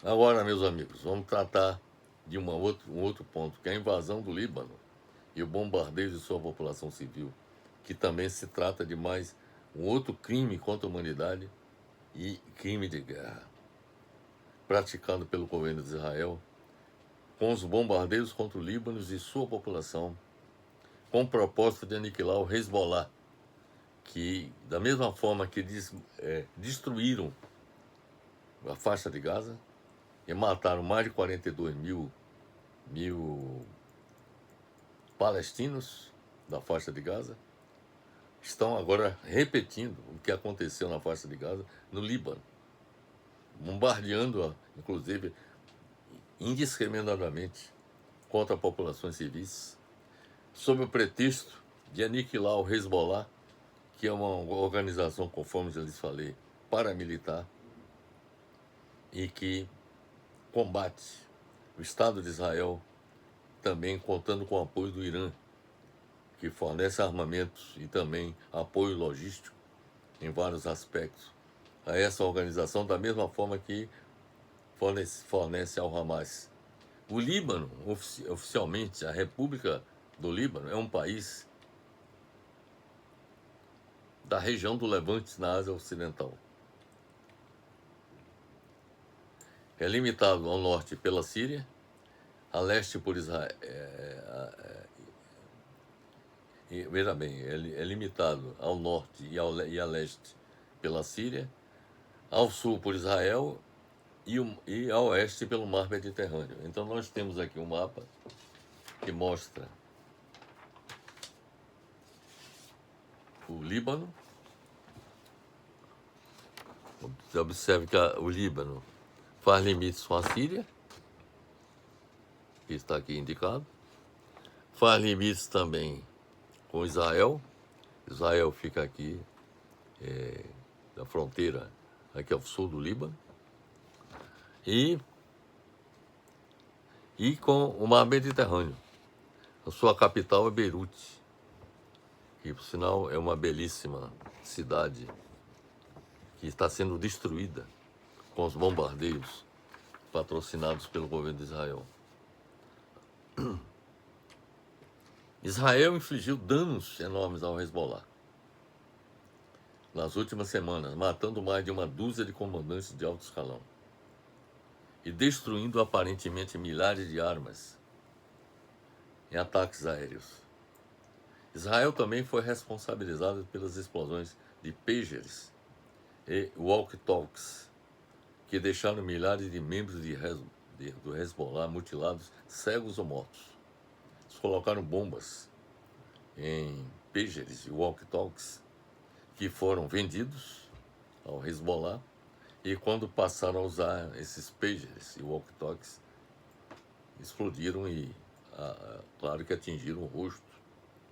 Agora, meus amigos, vamos tratar de um outro ponto, que é a invasão do Líbano e o bombardeio de sua população civil, que também se trata de mais um outro crime contra a humanidade e crime de guerra, praticado pelo governo de Israel, com os bombardeios contra o Líbano e sua população, com o propósito de aniquilar o Hezbollah, que, da mesma forma que destruíram a faixa de Gaza e mataram mais de 42 mil palestinos da faixa de Gaza, estão agora repetindo o que aconteceu na faixa de Gaza no Líbano, bombardeando-a, inclusive, indiscriminadamente contra populações civis, sob o pretexto de aniquilar o Hezbollah, que é uma organização, conforme já lhes falei, paramilitar, e que combate o Estado de Israel, também contando com o apoio do Irã, que fornece armamentos e também apoio logístico em vários aspectos a essa organização, da mesma forma que fornece ao Hamas. O Líbano, oficialmente, a República do Líbano, é um país da região do Levante, na Ásia Ocidental. É limitado ao norte pela Síria, a leste por Israel. Veja bem, é limitado ao norte e a leste pela Síria, ao sul por Israel e ao oeste pelo mar Mediterrâneo. Então nós temos aqui um mapa que mostra o Líbano. Você observe que o Líbano faz limites com a Síria, que está aqui indicado. Faz limites também com Israel. Israel fica aqui na fronteira, aqui ao sul do Líbano. E com o mar Mediterrâneo. A sua capital é Beirute, que, por sinal, é uma belíssima cidade que está sendo destruída com os bombardeios patrocinados pelo governo de Israel. Israel infligiu danos enormes ao Hezbollah nas últimas semanas, matando mais de uma dúzia de comandantes de alto escalão e destruindo aparentemente milhares de armas em ataques aéreos. Israel também foi responsabilizado pelas explosões de pagers e walkie-talkies, que deixaram milhares de membros do Hezbollah mutilados, cegos ou mortos. Eles colocaram bombas em pagers e walkie-talkies que foram vendidos ao Hezbollah, e quando passaram a usar esses pagers e walkie-talkies, explodiram e, claro que atingiram o rosto,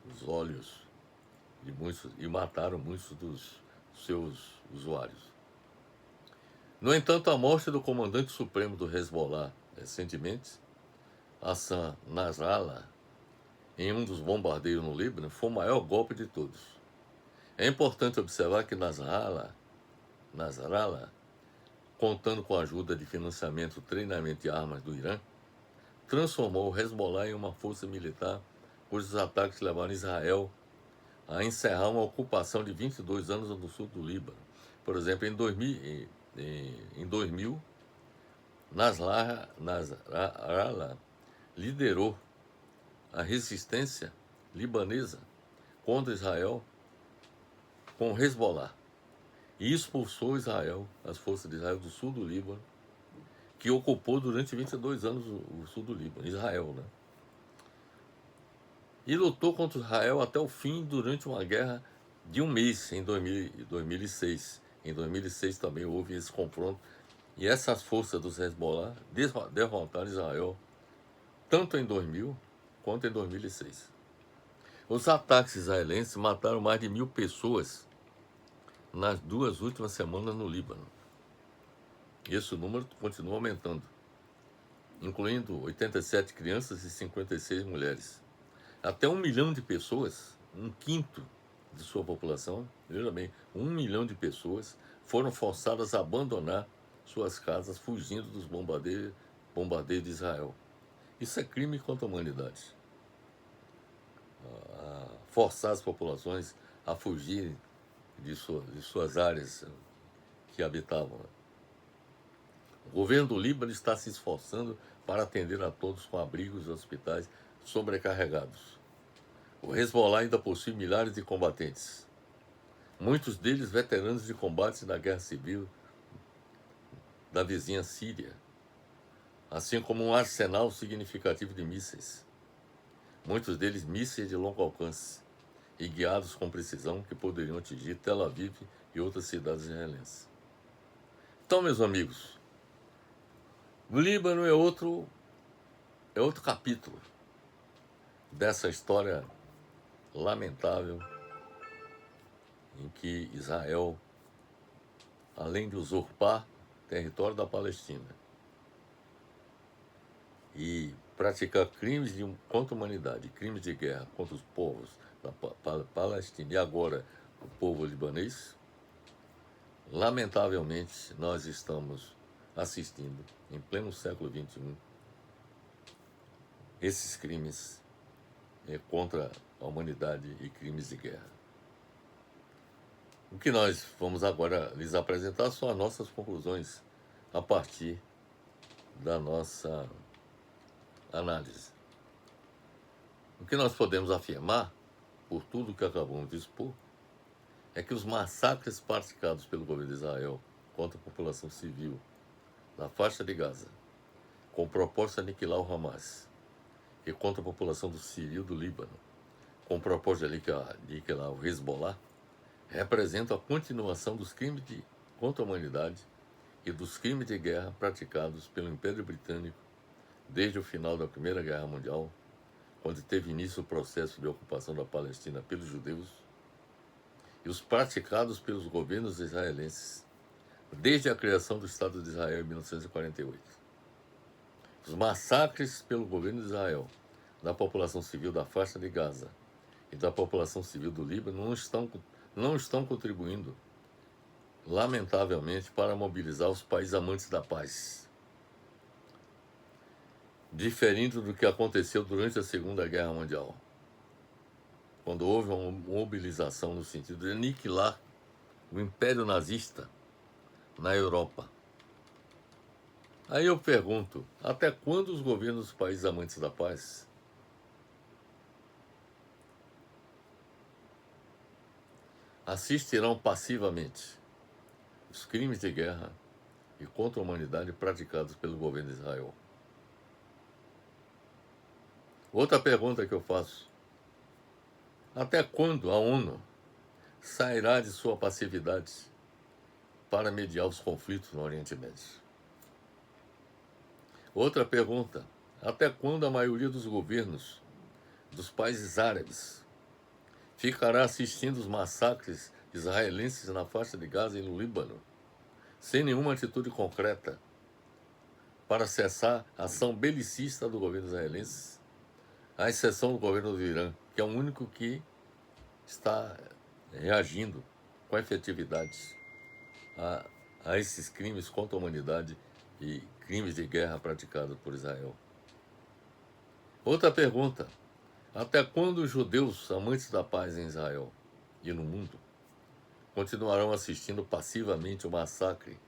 os olhos de muitos e mataram muitos dos seus usuários. No entanto, a morte do comandante supremo do Hezbollah recentemente, Hassan Nasrallah, em um dos bombardeios no Líbano, foi o maior golpe de todos. É importante observar que Nasrallah, contando com a ajuda de financiamento, treinamento e armas do Irã, transformou o Hezbollah em uma força militar cujos ataques levaram Israel a encerrar uma ocupação de 22 anos no sul do Líbano. Por exemplo, em 2000, Nasrallah liderou a resistência libanesa contra Israel com o Hezbollah e expulsou Israel, as forças de Israel do sul do Líbano, que ocupou durante 22 anos o sul do Líbano, Israel, né? E lutou contra Israel até o fim, durante uma guerra de um mês, em 2006. Em 2006 também houve esse confronto, e essas forças dos Hezbollah derrotaram Israel, tanto em 2000 quanto em 2006. Os ataques israelenses mataram mais de 1.000 pessoas nas 2 últimas semanas no Líbano. Esse número continua aumentando. incluindo 87 crianças e 56 mulheres. Até 1 milhão de pessoas, um quinto de sua população, veja bem, 1 milhão de pessoas foram forçadas a abandonar suas casas fugindo dos bombardeios de Israel. Isso é crime contra a humanidade. Forçar as populações a fugirem de suas áreas que habitavam. O governo do Líbano está se esforçando para atender a todos com abrigos e hospitais sobrecarregados. O Hezbollah ainda possui milhares de combatentes, muitos deles veteranos de combate na guerra civil da vizinha Síria, assim como um arsenal significativo de mísseis, muitos deles mísseis de longo alcance e guiados com precisão que poderiam atingir Tel Aviv e outras cidades israelenses. Então, meus amigos, o Líbano é outro capítulo dessa história lamentável em que Israel, além de usurpar território da Palestina e praticar crimes contra a humanidade, crimes de guerra contra os povos da Palestina e agora o povo libanês, lamentavelmente nós estamos assistindo, em pleno século XXI, esses crimes contra a humanidade e crimes de guerra. O que nós vamos agora lhes apresentar são as nossas conclusões a partir da nossa análise. O que nós podemos afirmar, por tudo que acabamos de expor, é que os massacres praticados pelo governo de Israel contra a população civil na faixa de Gaza, com propósito de aniquilar o Hamas, e contra a população civil do Líbano, com propósito de aniquilar o Hezbollah, representam a continuação dos crimes contra a humanidade e dos crimes de guerra praticados pelo Império Britânico desde o final da Primeira Guerra Mundial, quando teve início o processo de ocupação da Palestina pelos judeus, e os praticados pelos governos israelenses desde a criação do Estado de Israel em 1948. Os massacres pelo governo de Israel da população civil da faixa de Gaza e da população civil do Líbano não estão contribuindo, lamentavelmente, para mobilizar os países amantes da paz. Diferindo do que aconteceu durante a Segunda Guerra Mundial, quando houve uma mobilização no sentido de aniquilar o Império Nazista na Europa. Aí eu pergunto, até quando os governos dos países amantes da paz assistirão passivamente os crimes de guerra e contra a humanidade praticados pelo governo de Israel? Outra pergunta que eu faço: até quando a ONU sairá de sua passividade para mediar os conflitos no Oriente Médio? Outra pergunta: até quando a maioria dos governos dos países árabes ficará assistindo os massacres israelenses na faixa de Gaza e no Líbano, sem nenhuma atitude concreta para cessar a ação belicista do governo israelense, à exceção do governo do Irã, que é o único que está reagindo com efetividade a esses crimes contra a humanidade e crimes de guerra praticados por Israel? Outra pergunta: até quando os judeus amantes da paz em Israel e no mundo continuarão assistindo passivamente o massacre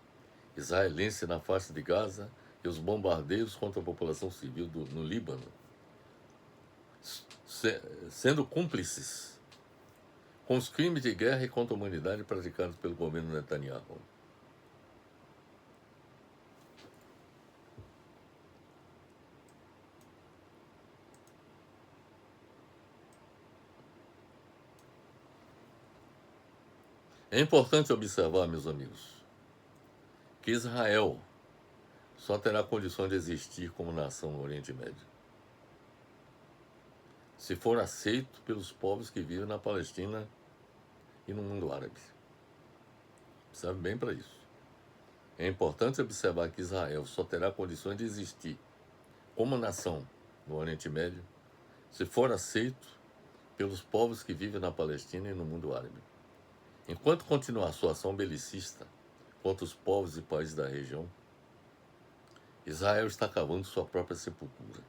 israelense na faixa de Gaza e os bombardeios contra a população civil no Líbano, sendo cúmplices com os crimes de guerra e contra a humanidade praticados pelo governo Netanyahu? É importante observar, meus amigos, que Israel só terá condições de existir como nação no Oriente Médio se for aceito pelos povos que vivem na Palestina e no mundo árabe. Sabe bem para isso. É importante observar que Israel só terá condições de existir como nação no Oriente Médio se for aceito pelos povos que vivem na Palestina e no mundo árabe. Enquanto continuar sua ação belicista contra os povos e países da região, Israel está cavando sua própria sepultura.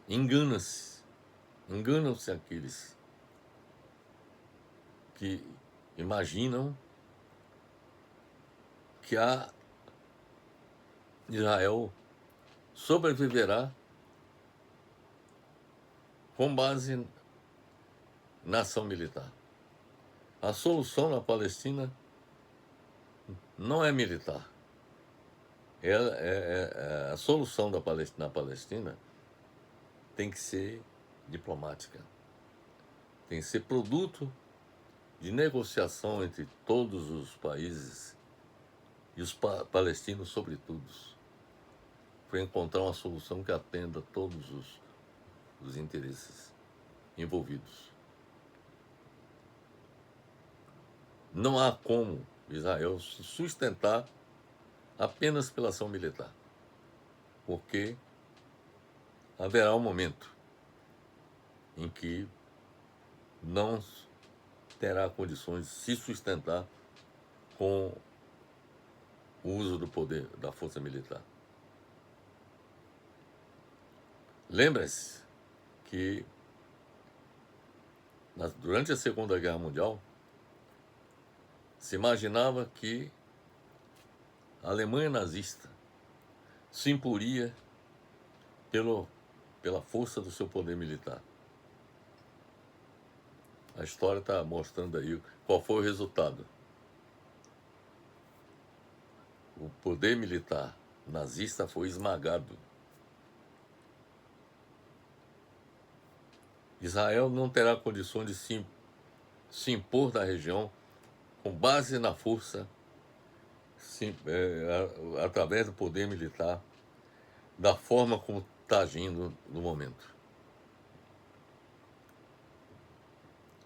Enganam-se aqueles que imaginam que Israel sobreviverá com base na ação militar. A solução na Palestina não é militar. A solução na Palestina tem que ser diplomática. Tem que ser produto de negociação entre todos os países e os palestinos, sobretudo, para encontrar uma solução que atenda todos os interesses envolvidos. Não há como Israel se sustentar apenas pela ação militar, porque haverá um momento em que não terá condições de se sustentar com o uso do poder da força militar. Lembre-se que durante a Segunda Guerra Mundial se imaginava que a Alemanha nazista se imporia pela força do seu poder militar. A história está mostrando aí qual foi o resultado. O poder militar nazista foi esmagado. Israel não terá condições de se impor na região com base na força, através do poder militar, da forma como está agindo no momento.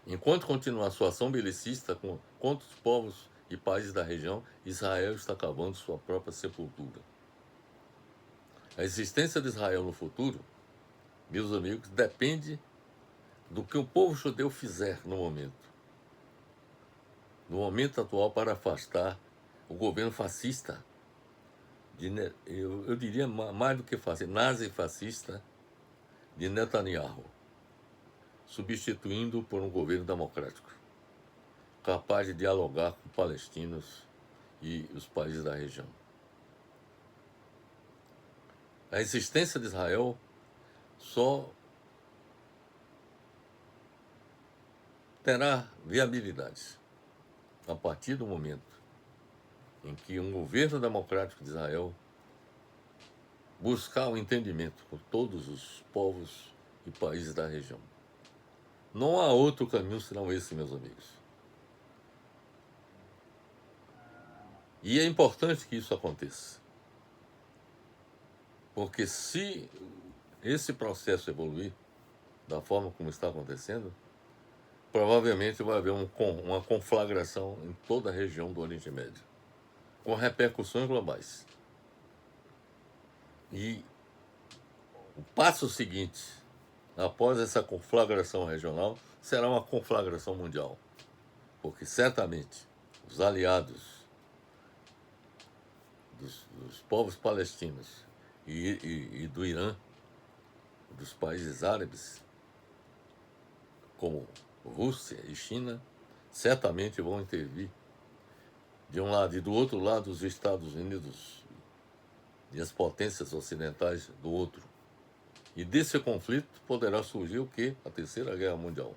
Enquanto continuar sua ação belicista contra os povos e países da região, Israel está cavando sua própria sepultura. A existência de Israel no futuro, meus amigos, depende do que o povo judeu fizer no momento atual, para afastar o governo fascista, eu diria mais do que fascista, nazi-fascista de Netanyahu, substituindo por um governo democrático, capaz de dialogar com palestinos e os países da região. A existência de Israel só terá viabilidade a partir do momento em que um governo democrático de Israel buscar o entendimento com todos os povos e países da região. Não há outro caminho senão esse, meus amigos. E é importante que isso aconteça. Porque se esse processo evoluir da forma como está acontecendo, provavelmente vai haver uma conflagração em toda a região do Oriente Médio, com repercussões globais. E o passo seguinte, após essa conflagração regional, será uma conflagração mundial. Porque certamente os aliados dos povos palestinos e do Irã, dos países árabes, como Rússia e China, certamente vão intervir de um lado, e do outro lado os Estados Unidos e as potências ocidentais do outro. E desse conflito poderá surgir o quê? A Terceira Guerra Mundial,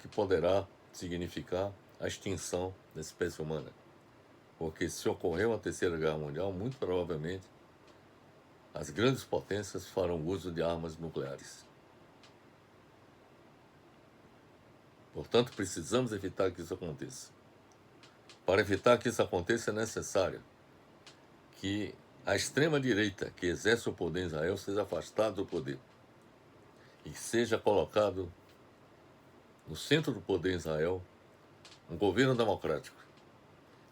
que poderá significar a extinção da espécie humana. Porque se ocorrer uma Terceira Guerra Mundial, muito provavelmente as grandes potências farão uso de armas nucleares. Portanto, precisamos evitar que isso aconteça. Para evitar que isso aconteça, é necessário que a extrema-direita que exerce o poder em Israel seja afastada do poder e seja colocado no centro do poder em Israel um governo democrático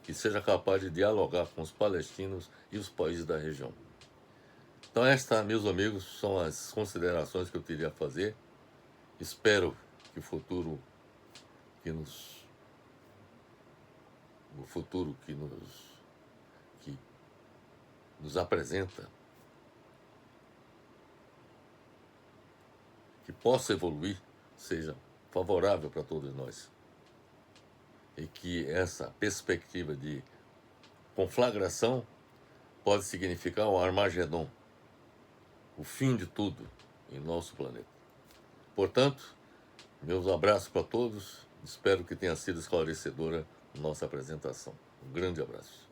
que seja capaz de dialogar com os palestinos e os países da região. Então, estas, meus amigos, são as considerações que eu teria a fazer. Espero que o futuro que nos apresenta, que possa evoluir, seja favorável para todos nós. E que essa perspectiva de conflagração pode significar o Armagedon, o fim de tudo em nosso planeta. Portanto, meus abraços para todos. Espero que tenha sido esclarecedora nossa apresentação. Um grande abraço.